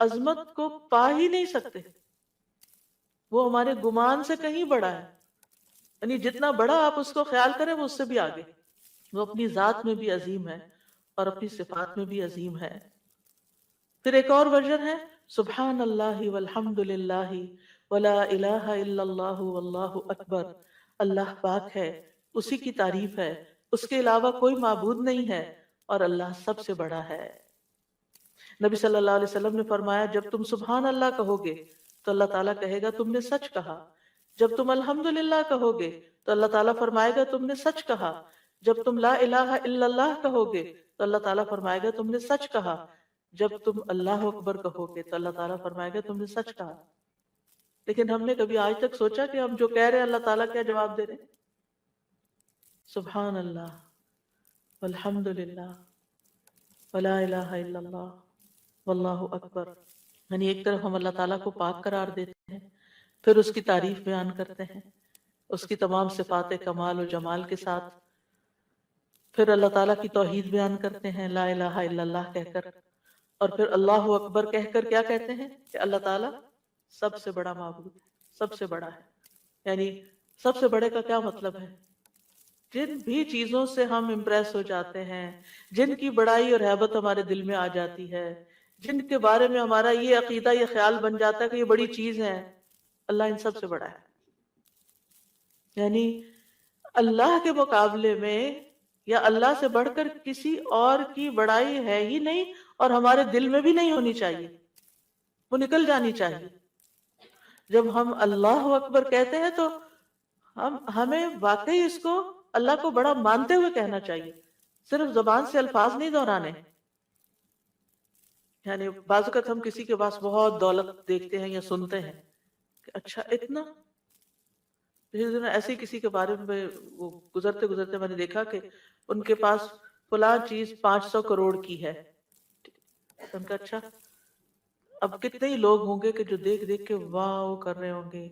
عظمت کو پا ہی نہیں سکتے، وہ ہمارے گمان سے کہیں بڑا ہے، یعنی جتنا بڑا آپ اس کو خیال کریں وہ اس سے بھی آگے، وہ اپنی ذات میں بھی عظیم ہے اور اپنی صفات میں بھی عظیم ہے۔ پھر ایک اور ورژن ہے سبحان اللہ والحمد للہ ولا الہ الا اللہ واللہ اکبر، اللہ پاک ہے، اسی کی تعریف ہے، اس کے علاوہ کوئی معبود نہیں ہے اور اللہ سب سے بڑا ہے۔ نبی صلی اللہ علیہ وسلم نے فرمایا جب تم سبحان اللہ کہو گے تو اللہ تعالیٰ کہے گا تم نے سچ کہا، جب تم الحمدللہ کہو گے تو اللہ تعالیٰ فرمائے گا تم نے سچ کہا، جب تم لا الہ الا اللہ کہو گے تو اللہ تعالیٰ فرمائے گا تم نے سچ کہا، جب تم اللہ اکبر کہو گے تو اللہ تعالیٰ فرمائے گا تم نے سچ کہا۔ لیکن ہم نے کبھی آج تک سوچا کہ ہم جو کہہ رہے ہیں اللہ تعالیٰ کیا جواب دے رہے ہیں؟ سبحان اللہ والحمد للہ ولا الہ الا اللہ واللہ اکبر، یعنی ایک طرف ہم اللہ تعالیٰ کو پاک قرار دیتے ہیں، پھر اس کی تعریف بیان کرتے ہیں اس کی تمام صفات کمال و جمال کے ساتھ، پھر اللہ تعالیٰ کی توحید بیان کرتے ہیں لا الہ الا اللہ کہہ کر، اور پھر اللہ اکبر کہہ کر کیا کہتے ہیں کہ اللہ تعالیٰ سب سے بڑا معبود ہے، سب سے بڑا ہے۔ یعنی سب سے بڑے کا کیا مطلب ہے؟ جن بھی چیزوں سے ہم امپریس ہو جاتے ہیں، جن کی بڑائی اور ہیبت ہمارے دل میں آ جاتی ہے، جن کے بارے میں ہمارا یہ عقیدہ یہ خیال بن جاتا ہے کہ یہ بڑی چیز ہے، اللہ ان سب سے بڑا ہے۔ یعنی اللہ کے مقابلے میں یا اللہ سے بڑھ کر کسی اور کی بڑائی ہے ہی نہیں، اور ہمارے دل میں بھی نہیں ہونی چاہیے، وہ نکل جانی چاہیے۔ جب ہم اللہ اکبر کہتے ہیں تو ہمیں واقعی اس کو اللہ کو بڑا مانتے ہوئے کہنا چاہیے، صرف زبان سے الفاظ نہیں دہرانے۔ یعنی بعض اوقات ہم کسی کے پاس بہت دولت دیکھتے ہیں یا سنتے ہیں کہ اچھا اتنا، ایسے ہی کسی کے بارے میں وہ گزرتے گزرتے میں نے دیکھا کہ ان کے پاس فلاں چیز 500 کروڑ کی ہے، ان کا اچھا اب کتنے ہی لوگ ہوں گے کہ جو دیکھ دیکھ کے واو کر رہے ہوں گے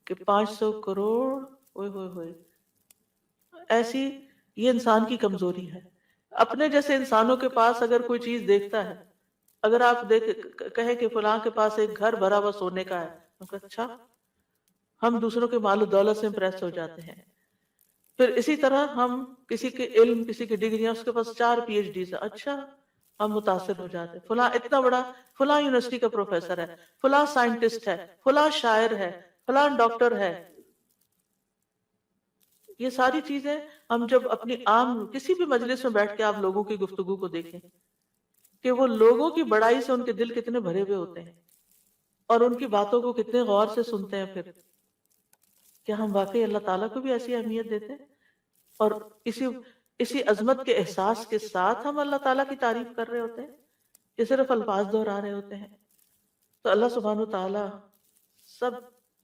کہ 500 کروڑ، اوئے ہوئے ہوئے۔ ایسی یہ انسان کی کمزوری ہے، اپنے جیسے انسانوں کے پاس اگر کوئی چیز دیکھتا ہے، اگر آپ کہیں کہ فلاں کے پاس ایک گھر بھرا ہوا سونے کا ہے، اچھا ہم دوسروں کے مال و دولت سے امپریس ہو جاتے ہیں۔ پھر اسی طرح ہم کسی کے علم، کسی کی ڈگریاں، اس کے پاس 4 PhD سے، اچھا ہم متاثر ہو جاتے ہیں، فلاں اتنا بڑا، فلاں یونیورسٹی کا پروفیسر ہے، فلاں سائنٹسٹ ہے، فلاں شاعر ہے، فلاں ڈاکٹر ہے۔ یہ ساری چیزیں ہم جب اپنی عام کسی بھی مجلس میں بیٹھ کے آپ لوگوں کی گفتگو کو دیکھیں کہ وہ لوگوں کی بڑائی سے ان کے دل کتنے بھرے ہوئے ہوتے ہیں اور ان کی باتوں کو کتنے غور سے سنتے ہیں، پھر کیا ہم واقعی اللہ تعالیٰ کو بھی ایسی اہمیت دیتے ہیں؟ اور اسی عظمت کے احساس کے ساتھ ہم اللہ تعالیٰ کی تعریف کر رہے ہوتے ہیں کہ صرف الفاظ دہرا رہے ہوتے ہیں؟ تو اللہ سبحانہ و تعالیٰ سب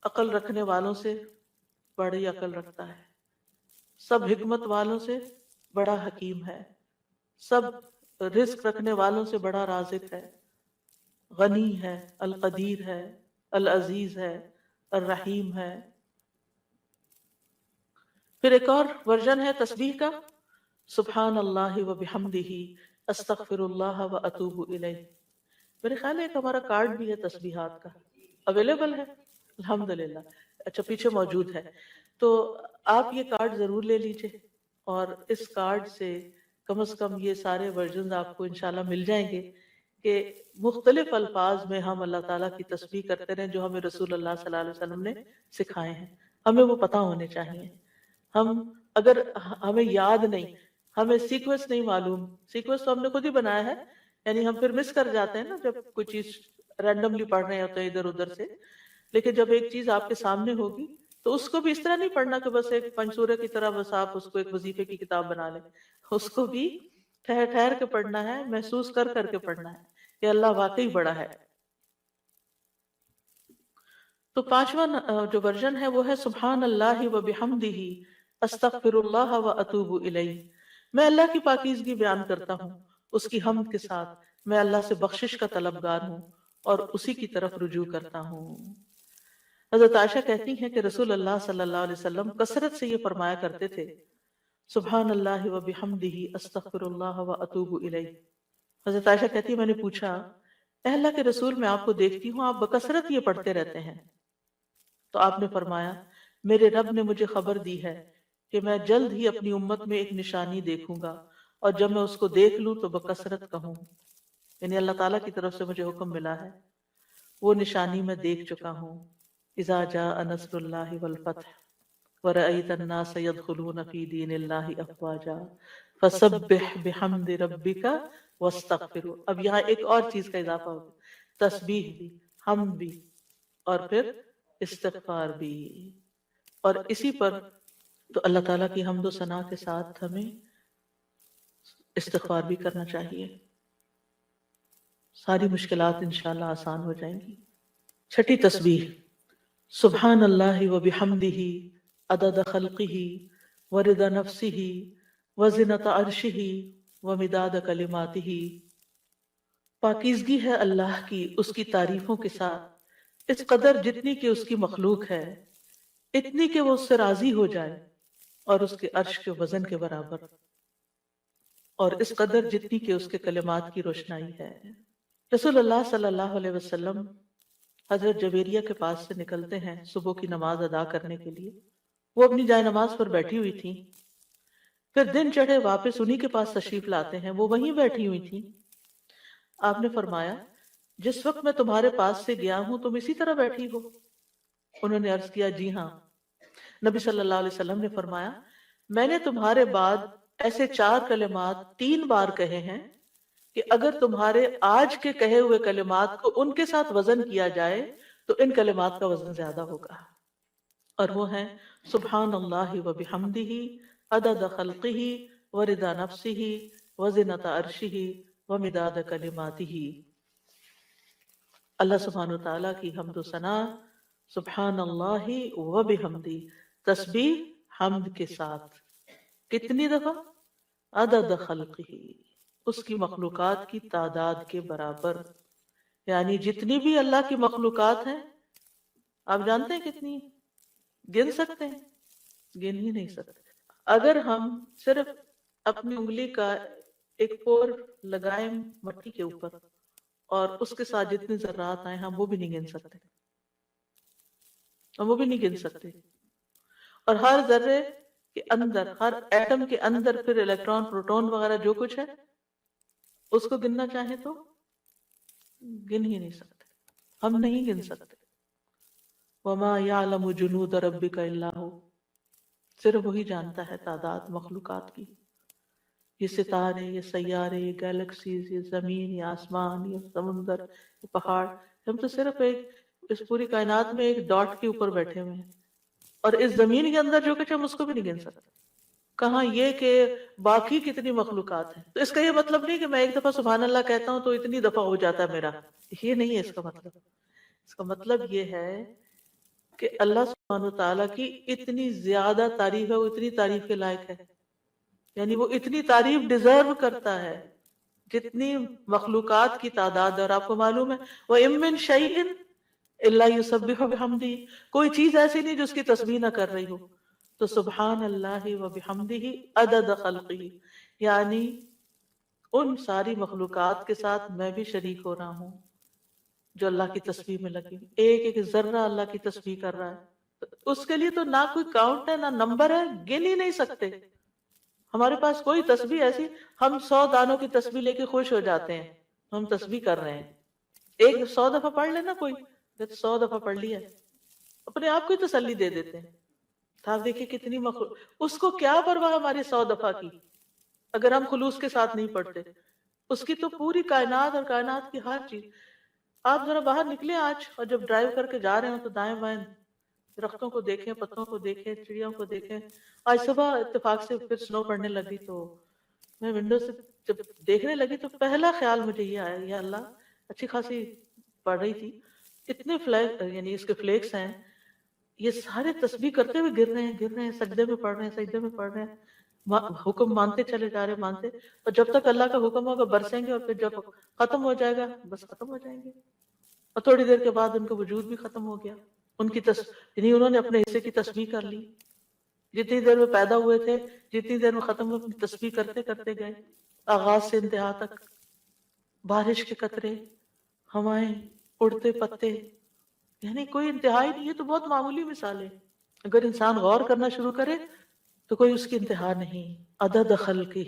عقل رکھنے والوں سے بڑی عقل رکھتا ہے، سب حکمت والوں سے بڑا حکیم ہے، سب رزق رکھنے والوں سے بڑا رازق ہے، غنی ہے، القدیر ہے، العزیز ہے، الرحیم ہے۔ پھر ایک اور ورژن ہے تسبیح کا، سبحان اللہ و بحمدہ استغفر اللہ و اتوب الیہ۔ میرے خیال ہے ایک ہمارا کارڈ بھی ہے تسبیحات کا، اویلیبل ہے الحمدللہ، اچھا پیچھے موجود ہے، تو آپ یہ کارڈ ضرور لے لیجئے، اور اس کارڈ سے کم از کم یہ سارے ورژنز آپ کو انشاءاللہ مل جائیں گے کہ مختلف الفاظ میں ہم اللہ تعالیٰ کی تسبیح کرتے رہیں جو ہمیں رسول اللہ صلی اللہ علیہ وسلم نے سکھائے ہیں، ہمیں وہ پتہ ہونے چاہیے۔ ہم اگر ہمیں یاد نہیں، ہمیں سیکوینس نہیں معلوم، سیکوینس تو ہم نے خود ہی بنایا ہے، یعنی ہم پھر مس کر جاتے ہیں نا جب کوئی چیز رینڈملی پڑھ رہے ہوتے ہیں ادھر ادھر سے، لیکن جب ایک چیز آپ کے سامنے ہوگی تو اس کو بھی اس طرح نہیں پڑھنا کہ بس ایک پنسورے کی طرح بس آپ اس کو ایک وظیفے کی کتاب بنا لیں، اس کو بھی ٹھہر ٹھہر کے پڑھنا ہے، محسوس کر کر کے پڑھنا ہے کہ اللہ واقعی بڑا ہے۔ تو پانچواں جو ورژن ہے وہ ہے سبحان اللہ و بحمدہ استغفر اللہ و اتوب الیہ۔ میں اللہ کی پاکیزگی بیان کرتا ہوں، اس کی حمد کے ساتھ میں اللہ سے بخشش کا طلبگار ہوں اور اسی کی طرف رجوع کرتا ہوں۔ حضرت عائشہ کہتی ہیں کہ رسول اللہ صلی اللہ علیہ وسلم کثرت سے یہ فرمایا کرتے تھے، سبحان اللہ و بحمدہ استغفر اللہ و اتوب الیہ۔ حضرت عائشہ کہتی ہیں میں نے پوچھا اے اللہ کے رسول میں آپ کو دیکھتی ہوں آپ بکثرت یہ پڑھتے رہتے ہیں. تو آپ نے فرمایا میرے رب نے مجھے خبر دی ہے کہ میں جلد ہی اپنی امت میں ایک نشانی دیکھوں گا اور جب میں اس کو دیکھ لوں تو بکثرت کہوں. یعنی اللہ تعالیٰ کی طرف سے مجھے حکم ملا ہے، وہ نشانی میں دیکھ چکا ہوں. اذا جاء نصر اللہ والفتح ورأيت الناس يدخلون في دين الله افواجا فسبح بحمد ربك واستغفره. اب یہاں ایک اور چیز کا اضافہ ہوگا، تسبیح بھی، حمد بھی، اور پھر استغفار بھی. اور اسی پر تو اللہ تعالیٰ کی حمد و ثنا کے ساتھ ہمیں استغفار بھی کرنا چاہیے، ساری مشکلات انشاءاللہ آسان ہو جائیں گی. چھٹی تسبیح، سبحان اللہ و بحمدہ عدد خلقہ ورضا نفسہ وزنۃ عرشہ ومداد کلماتہ. پاکیزگی ہے اللہ کی اس کی تعریفوں کے ساتھ، اس قدر جتنی کہ اس کی مخلوق ہے، اتنی کہ وہ اس سے راضی ہو جائے، اور اس کے عرش کے وزن کے برابر، اور اس قدر جتنی کہ اس کے کلمات کی روشنائی ہے. رسول اللہ صلی اللہ علیہ وسلم حضرت جویریہ کے پاس سے نکلتے ہیں صبح کی نماز ادا کرنے کے لیے. وہ اپنی جائے نماز پر بیٹھی ہوئی تھی. پھر دن چڑھے واپس انہی کے پاس تشریف لاتے ہیں، وہ وہیں بیٹھی ہوئی تھی. آپ نے فرمایا جس وقت میں تمہارے پاس سے گیا ہوں تم اسی طرح بیٹھی ہو؟ انہوں نے عرض کیا جی ہاں. نبی صلی اللہ علیہ وسلم نے فرمایا میں نے تمہارے بعد ایسے 4 کلمات 3 بار کہے ہیں کہ اگر تمہارے آج کے کہے ہوئے کلمات کو ان کے ساتھ وزن کیا جائے تو ان کلمات کا وزن زیادہ ہوگا. اور وہ ہیں سبحان اللہ و بحمدہ عدد خلقہ ورضا نفسہ وزنۃ عرشہ ومداد کلماتہ. اللہ سبحانہ وتعالیٰ کی حمد و ثنا، سبحان اللہ و بحمدہ، تسبیح حمد کے ساتھ کتنی دفعہ؟ عدد خلقہ، اس کی مخلوقات کی تعداد کے برابر. یعنی جتنی بھی اللہ کی مخلوقات ہیں آپ جانتے ہیں کتنی ہیں؟ گن سکتے ہیں؟ گن ہی نہیں سکتے. اگر ہم صرف اپنی انگلی کا ایک پور لگائیں مٹی کے اوپر اور اس کے ساتھ جتنے ذرات آئے ہم وہ بھی نہیں گن سکتے، ہم وہ بھی نہیں گن سکتے. اور ہر ذرے کے اندر، ہر ایٹم کے اندر پھر الیکٹران پروٹون وغیرہ جو کچھ ہے اس کو گننا چاہیں تو گن ہی نہیں سکتے، ہم نہیں گن سکتے. وما یعلم جنود ربک الا ہو، صرف وہی جانتا ہے تعداد مخلوقات کی. یہ ستارے، یہ سیارے، یہ گیلیکسیز، یہ زمین، یہ آسمان، یہ سمندر، یہ پہاڑ، ہم تو صرف اس پوری کائنات میں ایک ڈاٹ کے اوپر بیٹھے ہوئے ہیں. اور اس زمین کے اندر جو کچھ ہم اس کو بھی نہیں گن سکتے، کہاں یہ کہ باقی کتنی مخلوقات ہیں. تو اس کا یہ مطلب نہیں کہ میں ایک دفعہ سبحان اللہ کہتا ہوں تو اتنی دفعہ ہو جاتا ہے میرا، یہ نہیں ہے اس کا مطلب. اس کا مطلب یہ ہے کہ اللہ سبحانہ وتعالیٰ کی اتنی زیادہ تعریف ہے، وہ اتنی تعریف کے لائق ہے، یعنی وہ اتنی تعریف ڈیزرو کرتا ہے جتنی مخلوقات کی تعداد ہے. اور آپ کو معلوم ہے وَإِن مِّن شَيْءٍ إِلَّا يُسَبِّحُ بِحَمْدِهِ، کوئی چیز ایسی نہیں جو اس کی تسبیح نہ کر رہی ہو. تو سبحان اللہ و بحمدہ عدد خلقہ، یعنی ان ساری مخلوقات کے ساتھ میں بھی شریک ہو رہا ہوں جو اللہ کی تسبیح میں لگی. ایک ایک ذرہ اللہ کی تسبیح کر رہا ہے. اس کے لیے تو نہ کوئی کاؤنٹ ہے نہ نمبر ہے، گن ہی نہیں سکتے. ہمارے پاس کوئی تسبیح ایسی، ہم 100 دانوں کی تسبیح لے کے خوش ہو جاتے ہیں، ہم تسبیح کر رہے ہیں. ایک 100 دفعہ پڑھ لینا، کوئی 100 دفعہ پڑھ لیا، اپنے آپ کو ہی تسلی دے دیتے ہیں. آپ دیکھیں کتنی اس کو کیا پرواہ ہماری 100 دفعہ کی، اگر ہم خلوص کے ساتھ نہیں پڑھتے. اس کی تو پوری کائنات اور کائنات کی ہر چیز. آپ ذرا باہر نکلے آج اور جب ڈرائیو کر کے جا رہے ہوں تو دائیں بائیں درختوں کو دیکھیں، پتوں کو دیکھیں، چڑیوں کو دیکھیں. آج صبح اتفاق سے پھر سنو پڑنے لگی تو میں ونڈو سے جب دیکھنے لگی تو پہلا خیال مجھے یہ آیا، یا اللہ اچھی خاصی پڑ رہی تھی، اتنے فلیک یعنی اس کے فلیکس ہیں، یہ سارے تسبیح کرتے ہوئے گر رہے ہیں، سجدے میں پڑھ رہے ہیں، سجدے میں پڑھ رہے ہیں، حکم مانتے چلے جا رہے ہیں، مانتے. اور جب تک اللہ کا حکم ہوگا برسیں گے، اور پھر جب ختم ہو جائے گا بس ختم ہو جائیں گے. اور تھوڑی دیر کے بعد ان کا وجود بھی ختم ہو گیا. ان کی یعنی انہوں نے اپنے حصے کی تسبیح کر لی. جتنی دیر میں پیدا ہوئے تھے، جتنی دیر میں ختم ہوئے، اپنی تسبیح کرتے کرتے گئے، آغاز سے انتہا تک. بارش کے قطرے، ہوائیں، اڑتے پتے، یعنی کوئی انتہا ہی نہیں. یہ تو بہت معمولی مثال ہے. اگر انسان غور کرنا شروع کرے تو کوئی اس کی انتہا نہیں. عدد خلقہ،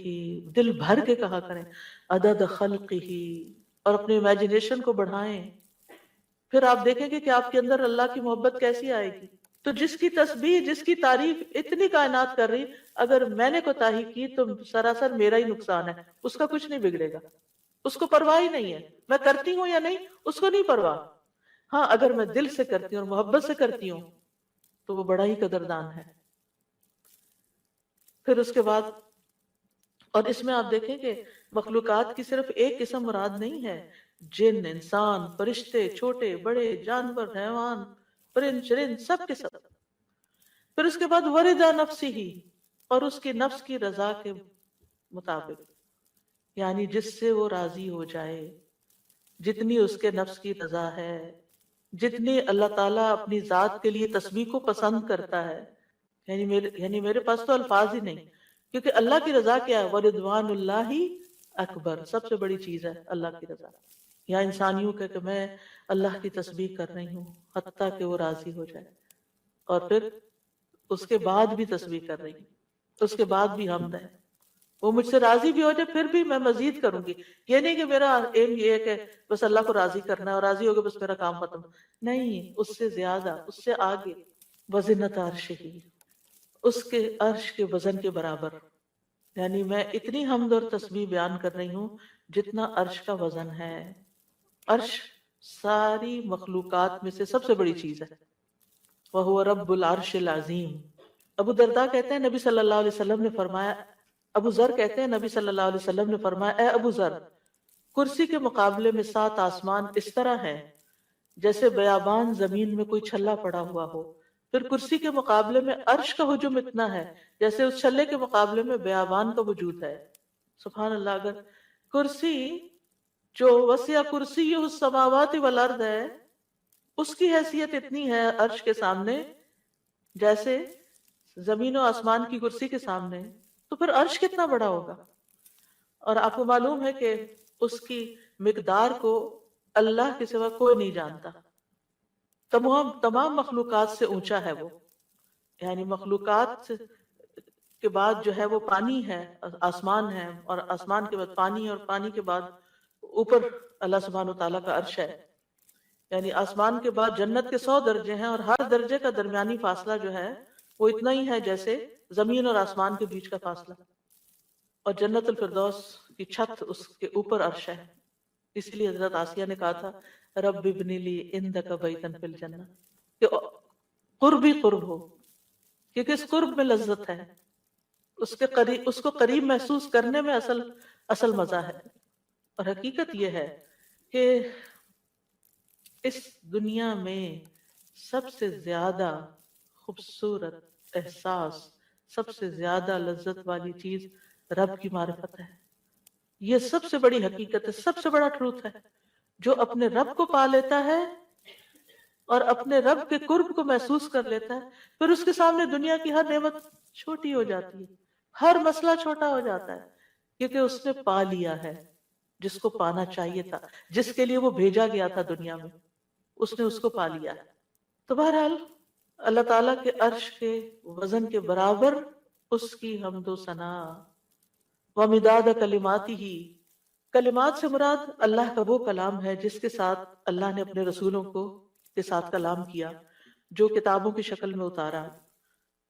دل بھر کے کہا کریں عدد خلقہ، اور اپنے امیجنیشن کو بڑھائیں. پھر آپ دیکھیں گے کہ آپ کے اندر اللہ کی محبت کیسی آئے گی. تو جس کی تسبیح، جس کی تعریف اتنی کائنات کر رہی، اگر میں نے کوتاہی کی تو سراسر میرا ہی نقصان ہے، اس کا کچھ نہیں بگڑے گا. اس کو پرواہ ہی نہیں ہے میں کرتی ہوں یا نہیں، اس کو نہیں پرواہ. ہاں اگر میں دل سے کرتی ہوں اور محبت سے کرتی ہوں تو وہ بڑا ہی قدردان ہے. پھر اس کے بعد، اور اس میں آپ دیکھیں کہ مخلوقات کی صرف ایک قسم مراد نہیں ہے. جن، انسان، فرشتے، چھوٹے بڑے، جانور، حیوان، پرند چرند، سب کے سب. پھر اس کے بعد وردا نفسی ہی، اور اس کی نفس کی رضا کے مطابق، یعنی جس سے وہ راضی ہو جائے، جتنی اس کے نفس کی رضا ہے، جتنی اللہ تعالیٰ اپنی ذات کے لیے تسبیح کو پسند کرتا ہے. یعنی میرے پاس تو الفاظ ہی نہیں، کیونکہ اللہ کی رضا کیا ہے؟ وَرِضْوَانُ اللَّهِ اکبر، سب سے بڑی چیز ہے اللہ کی رضا. یا انسانیوں کہ میں اللہ کی تسبیح کر رہی ہوں حتیٰ کہ وہ راضی ہو جائے، اور پھر اس کے بعد بھی تسبیح کر رہی ہوں، اس کے بعد بھی حمد ہے. وہ مجھ سے راضی بھی ہو جائے پھر بھی میں مزید کروں گی. یہ نہیں کہ میرا ایم یہ ہے کہ بس اللہ کو راضی کرنا ہے اور راضی ہو گئے بس میرا کام ختم. نہیں، اس سے زیادہ، اس سے آگے. وزنت عرشہ، اس کے عرش کے وزن کے برابر. یعنی میں اتنی حمد اور تسبیح بیان کر رہی ہوں جتنا عرش کا وزن ہے. عرش ساری مخلوقات میں سے سب سے بڑی چیز ہے. وَهُوَ رَبُّ الْعَرْشِ الْعَظِيمِ. ابو درداء کہتے ہیں نبی صلی اللہ علیہ وسلم نے فرمایا، ابو ذر کہتے ہیں نبی صلی اللہ علیہ وسلم نے فرمایا، اے ابو ذر، کرسی کے مقابلے میں 7 آسمان اس طرح ہیں جیسے بیابان زمین میں کوئی چھلا پڑا ہوا ہو. پھر کرسی کے مقابلے میں عرش کا حجم اتنا ہے جیسے اس چھلے کے مقابلے میں بیابان کا وجود ہے. سبحان اللہ. اگر کرسی جو وسع کرسی السماوات والارض ہے، اس کی حیثیت اتنی ہے عرش کے سامنے جیسے زمین و آسمان کی کرسی کے سامنے، تو پھر عرش کتنا بڑا ہوگا. اور آپ کو معلوم ہے کہ اس کی مقدار کو اللہ کے سوا کوئی نہیں جانتا. تمام مخلوقات سے اونچا ہے وہ. یعنی مخلوقات کے بعد جو ہے وہ پانی ہے، آسمان ہے، اور آسمان کے بعد پانی، اور پانی کے بعد اوپر اللہ سبحانہ و تعالیٰ کا عرش ہے. یعنی آسمان کے بعد جنت کے 100 درجے ہیں، اور ہر درجے کا درمیانی فاصلہ جو ہے وہ اتنا ہی ہے جیسے زمین اور آسمان کے بیچ کا فاصلہ. اور جنت الفردوس کی چھت اس کے اوپر عرش ہے. اس لیے حضرت آسیہ نے کہا تھا رب ابن لی عندک بیتن فی الجنہ، کہ قرب ہی قرب ہو، کیونکہ اس قرب میں لذت ہے، اس کو قریب محسوس کرنے میں اصل مزہ ہے. اور حقیقت یہ ہے کہ اس دنیا میں سب سے زیادہ خوبصورت احساس، سب سے زیادہ لذت والی چیز رب کی معرفت ہے. یہ سب سے بڑی حقیقت ہے، سب سے بڑا ٹروتھ ہے. جو اپنے رب کو پا لیتا ہے اور اپنے رب کے قرب کو محسوس کر لیتا ہے، پھر اس کے سامنے دنیا کی ہر نعمت چھوٹی ہو جاتی ہے، ہر مسئلہ چھوٹا ہو جاتا ہے، کیونکہ اس نے پا لیا ہے جس کو پانا چاہیے تھا، جس کے لیے وہ بھیجا گیا تھا دنیا میں، اس نے اس کو پا لیا ہے. تو بہرحال اللہ تعالیٰ کے عرش کے وزن کے برابر اس کی حمد و ثنا. وَمِدَادَ كَلِمَاتِهِ، کلمات سے مراد اللہ کا وہ کلام ہے جس کے ساتھ اللہ نے اپنے رسولوں کے ساتھ کلام کیا، جو کتابوں کی شکل میں اتارا،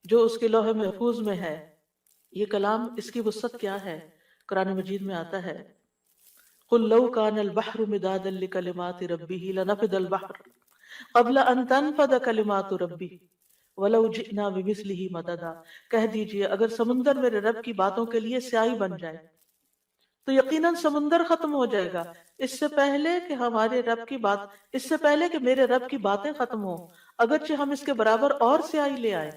جو اس کے لوح محفوظ میں ہے. یہ کلام، اس کی وسعت کیا ہے؟ قرآن مجید میں آتا ہے قُلْ لَوْ كَانَ الْبَحْرُ مِدَادًا لِكَلِمَاتِ رَبِّهِ لَنَفِدَ الْبَحْرُ قَبْلَ أَن تَنفَدَ كَلِمَاتُ رَبِّي وَلَوْ جِئْنَا بِمِثْلِهِ مَدَدًا. کہہ دیجئے اگر سمندر میرے رب کی باتوں کے لیے سیاہی بن جائے تو یقیناً سمندر ختم ہو جائے گا اس سے پہلے کہ میرے رب کی باتیں ختم ہوں، اگرچہ ہم اس کے برابر اور سیاہی لے آئے.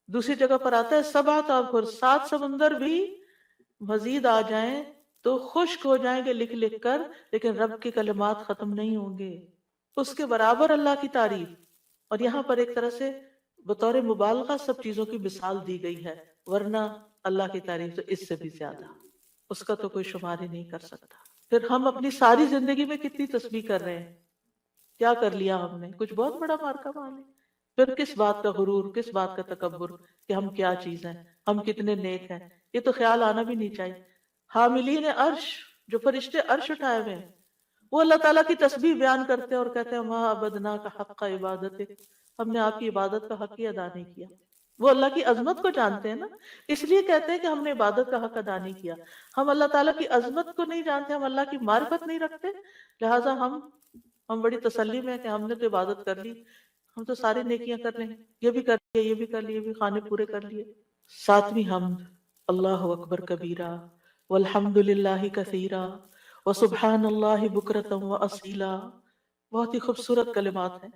دوسری جگہ پر آتا ہے 7 ابحر، 7 سمندر بھی مزید آ جائیں تو خشک ہو جائیں گے لکھ لکھ کر، لیکن رب کی کلمات ختم نہیں ہوں گے. اس کے برابر اللہ کی تعریف. اور یہاں پر ایک طرح سے بطور مبالغہ سب چیزوں کی مثال دی گئی ہے، ورنہ اللہ کی تعریف تو اس سے بھی زیادہ، اس کا تو کوئی شمار ہی نہیں کر سکتا. پھر ہم اپنی ساری زندگی میں کتنی تسبیح کر رہے ہیں، کیا کر لیا ہم نے؟ کچھ بہت بڑا مارکا مان لیا۔ پھر کس بات کا غرور، کس بات کا تکبر کہ ہم کیا چیز ہیں، ہم کتنے نیک ہیں، یہ تو خیال آنا بھی نہیں چاہیے۔ حاملین عرش، جو فرشتے عرش اٹھائے ہوئے ہیں، وہ اللہ تعالیٰ کی تسبیح بیان کرتے ہیں اور کہتے ہیں ما عبدنا کا حق کا عبادت، ہم نے آپ کی عبادت کا حق ہی ادا نہیں کیا۔ وہ اللہ کی عظمت کو جانتے ہیں نا، اس لیے کہتے ہیں کہ ہم نے عبادت کا حق ادا نہیں کیا۔ ہم اللہ تعالیٰ کی عظمت کو نہیں جانتے، ہم اللہ کی معرفت نہیں رکھتے، لہٰذا ہم بڑی تسلی میں ہیں کہ ہم نے تو عبادت کر لی، ہم تو ساری نیکیاں کر لیں، یہ بھی کر لیے، یہ بھی کر لیے، یہ بھی خانے پورے کر لیے۔ ساتویں حمد، اللہ اکبر کبیرہ والحمد للہ کثیرہ وسبحان اللہ بکرۃ واصیلا۔ بہت ہی خوبصورت کلمات ہیں۔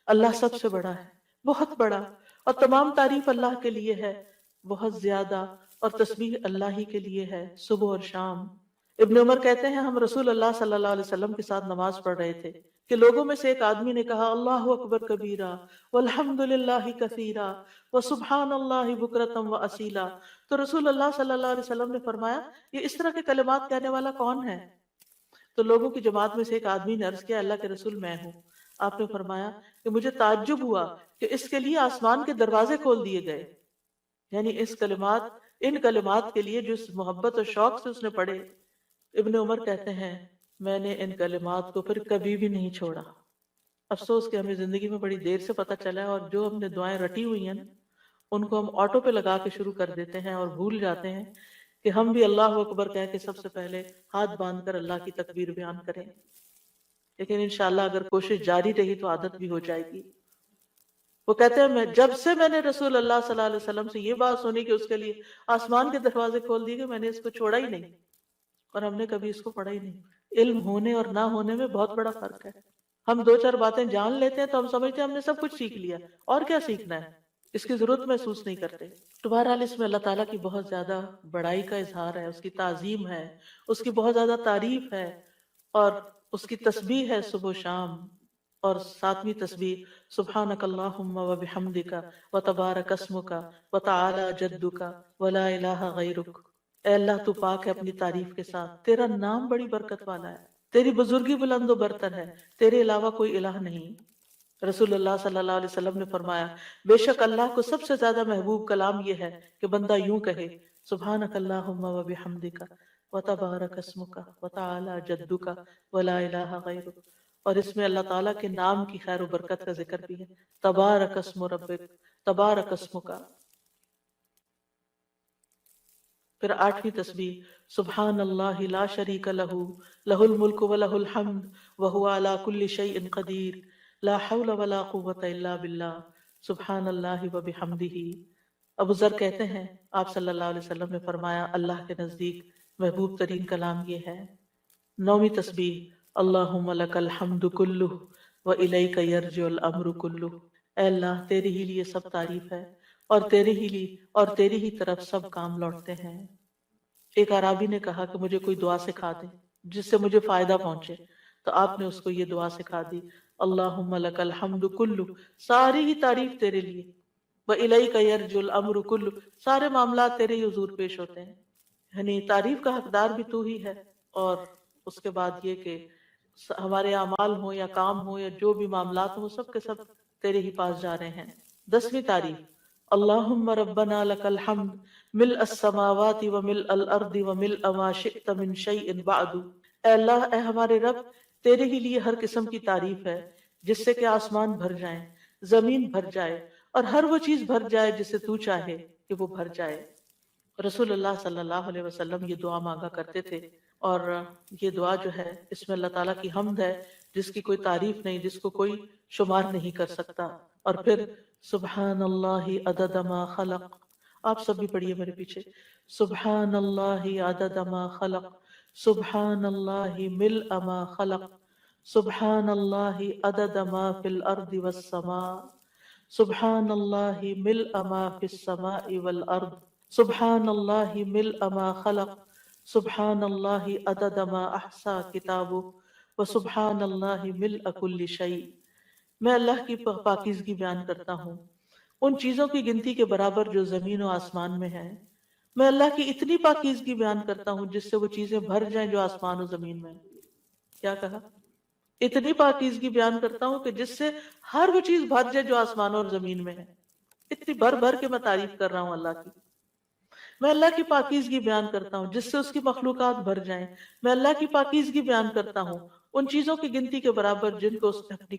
اللہ سب سے بڑا ہے، بہت بڑا، اور تمام تعریف اللہ کے لیے ہے، بہت زیادہ، اور تسبیح اللہ ہی کے لیے ہے صبح اور شام۔ ابن عمر کہتے ہیں ہم رسول اللہ صلی اللہ علیہ وسلم کے ساتھ نماز پڑھ رہے تھے کہ لوگوں میں سے ایک آدمی نے کہا اللہ اکبر کبیرہ والحمد للہ کثیرہ وسبحان اللہ بکرۃ واصیلا، تو رسول اللہ صلی اللہ علیہ وسلم نے فرمایا یہ اس طرح کے کلمات کہنے والا کون ہے؟ تو لوگوں کی جماعت میں سے ایک آدمی نے عرض کیا اللہ کے رسول میں ہوں۔ آپ نے فرمایا کہ مجھے تعجب ہوا کہ اس کے لیے آسمان کے دروازے کھول دیے گئے، یعنی ان کلمات کے لیے جو اس محبت اور شوق سے اس نے پڑھے۔ ابن عمر کہتے ہیں میں نے ان کلمات کو پھر کبھی بھی نہیں چھوڑا۔ افسوس کہ ہمیں زندگی میں بڑی دیر سے پتہ چلا ہے، اور جو ہم نے دعائیں رٹی ہوئی ہیں ان کو ہم آٹو پہ لگا کے شروع کر دیتے ہیں اور بھول جاتے ہیں کہ ہم بھی اللہ اکبر کہہ کے سب سے پہلے ہاتھ باندھ کر اللہ کی تکبیر بیان کریں۔ لیکن انشاءاللہ اگر کوشش جاری رہی تو عادت بھی ہو جائے گی۔ وہ کہتے ہیں جب سے میں نے رسول اللہ صلی اللہ علیہ وسلم سے یہ بات سنی کہ اس کے لیے آسمان کے دروازے کھول دیے گئے، میں نے اس کو چھوڑا ہی نہیں، اور ہم نے کبھی اس کو پڑھا ہی نہیں۔ علم ہونے اور نہ ہونے میں بہت بڑا فرق ہے۔ ہم دو چار باتیں جان لیتے ہیں تو ہم سمجھتے ہیں ہم نے سب کچھ سیکھ لیا، اور کیا سیکھنا ہے، اس کی ضرورت محسوس نہیں کرتے۔ تو بہرحال اس میں اللہ تعالیٰ کی بہت زیادہ بڑائی کا اظہار ہے، اس کی تعظیم ہے، اس کی بہت زیادہ تعریف ہے، اور اس کی تسبیح ہے صبح و شام۔ اور ساتویں تسبیح سبحانک اللہم و بحمدک و تبارک اسمک و تعالی جدک و لا الہ غیرک۔ اے اللہ تو پاک ہے اپنی تعریف کے ساتھ، تیرا نام بڑی برکت والا ہے، تیری بزرگی بلند و برتر ہے، تیرے علاوہ کوئی الہ نہیں۔ رسول اللہ صلی اللہ علیہ وسلم نے فرمایا بے شک اللہ کو سب سے زیادہ محبوب کلام یہ ہے کہ بندہ یوں کہے سبحانک اللہم و بحمدک و تبارک اسمک و تعالی جدک و لا الہ غیرک۔ اور اس میں اللہ تعالیٰ کے نام کی خیر و برکت کا ذکر بھی ہے، تبارک اسم ربک، تبارک اسمک۔ پھر آٹھویں تسبیح سبحان اللہ لا شریک لہ لہ الملک و لہ الحمد وہو علی کل شیء قدیر لا حول ولا قوة الا باللہ سبحان اللہ و بحمدہ۔ ابو ذر کہتے ہیں آپ صلی اللہ علیہ وسلم نے فرمایا اللہ کے نزدیک محبوب ترین کلام یہ ہے۔ نویں تسبیح اللہم لک الحمد کلہ و الیک یرجع الامر کلہ۔ اے اللہ تیرے ہی لیے سب تعریف ہے، اور تیری ہی طرف سب کام لوٹتے ہیں۔ ایک عرابی نے کہا کہ مجھے کوئی دعا سکھا دے جس سے مجھے فائدہ پہنچے، تو آپ نے اس کو یہ دعا سکھا دی اللہم لک الحمد کلہ، ساری ہی تعریف تیرے لیے، وَإِلَيْكَ يَرْجُ الْأَمْرُ كُلُّ، سارے معاملات تیرے ہی حضور پیش ہوتے ہیں، یعنی تعریف کا حقدار بھی تو ہی ہے۔ اور اس کے بعد یہ کہ ہمارے اعمال ہوں یا کام ہوں یا جو بھی معاملات ہوں سب کے سب تیرے ہی پاس جا رہے ہیں۔ دسویں تعریف اللہم ربنا لک الحمد ملء السماوات وملء الارض وملء ما شئت من شیء بعد۔ اے اللہ، اے ہمارے رب، تیرے ہی لیے ہر قسم کی تعریف ہے جس سے کہ آسمان بھر جائیں، زمین بھر جائے، اور ہر وہ چیز بھر جائے جسے تو چاہے کہ وہ بھر جائے۔ رسول اللہ صلی اللہ علیہ وسلم یہ دعا مانگا کرتے تھے، اور یہ دعا جو ہے اس میں اللہ تعالیٰ کی حمد ہے جس کی کوئی تعریف نہیں، جس کو کوئی شمار نہیں کر سکتا۔ اور پھر سبحان اللہ عدد ما خلق، آپ سب بھی پڑھیے میرے پیچھے، سبحان اللہ عدد ما خلق، سبحان اللہ ملء ما خلق، سبحان اللہ عدد ما فی الارض والسماء، سبحان اللہ ملء ما فی السماء والارض، سبحان اللہ ملء ما خلق، سبحان اللہ عدد ما احصا کتابہ، وسبحان اللہ ملء کل شیء۔ میں اللہ کی پاکیزگی بیان کرتا ہوں، ان چیزوں کی گنتی کے برابر جو زمین و آسمان میں ہیں، میں اللہ کی اتنی پاکیزگی بیان کرتا ہوں جس سے وہ چیزیں بھر جائیں جو آسمان و زمین میں ہیں۔ کیا کہا؟ اتنی پاکیزگی بیان کرتا ہوں کہ جس سے ہر وہ چیز بھر جائے جو آسمان اور زمین میں ہے۔ اتنی بھر بھر کے میں تعریف کر رہا ہوں اللہ کی۔ میں اللہ کی پاکیزگی بیان کرتا ہوں جس سے اس کی مخلوقات بھر جائیں۔ میں اللہ کی پاکیزگی بیان کرتا ہوں ان چیزوں کی گنتی کے برابر جن کو اس نے اپنی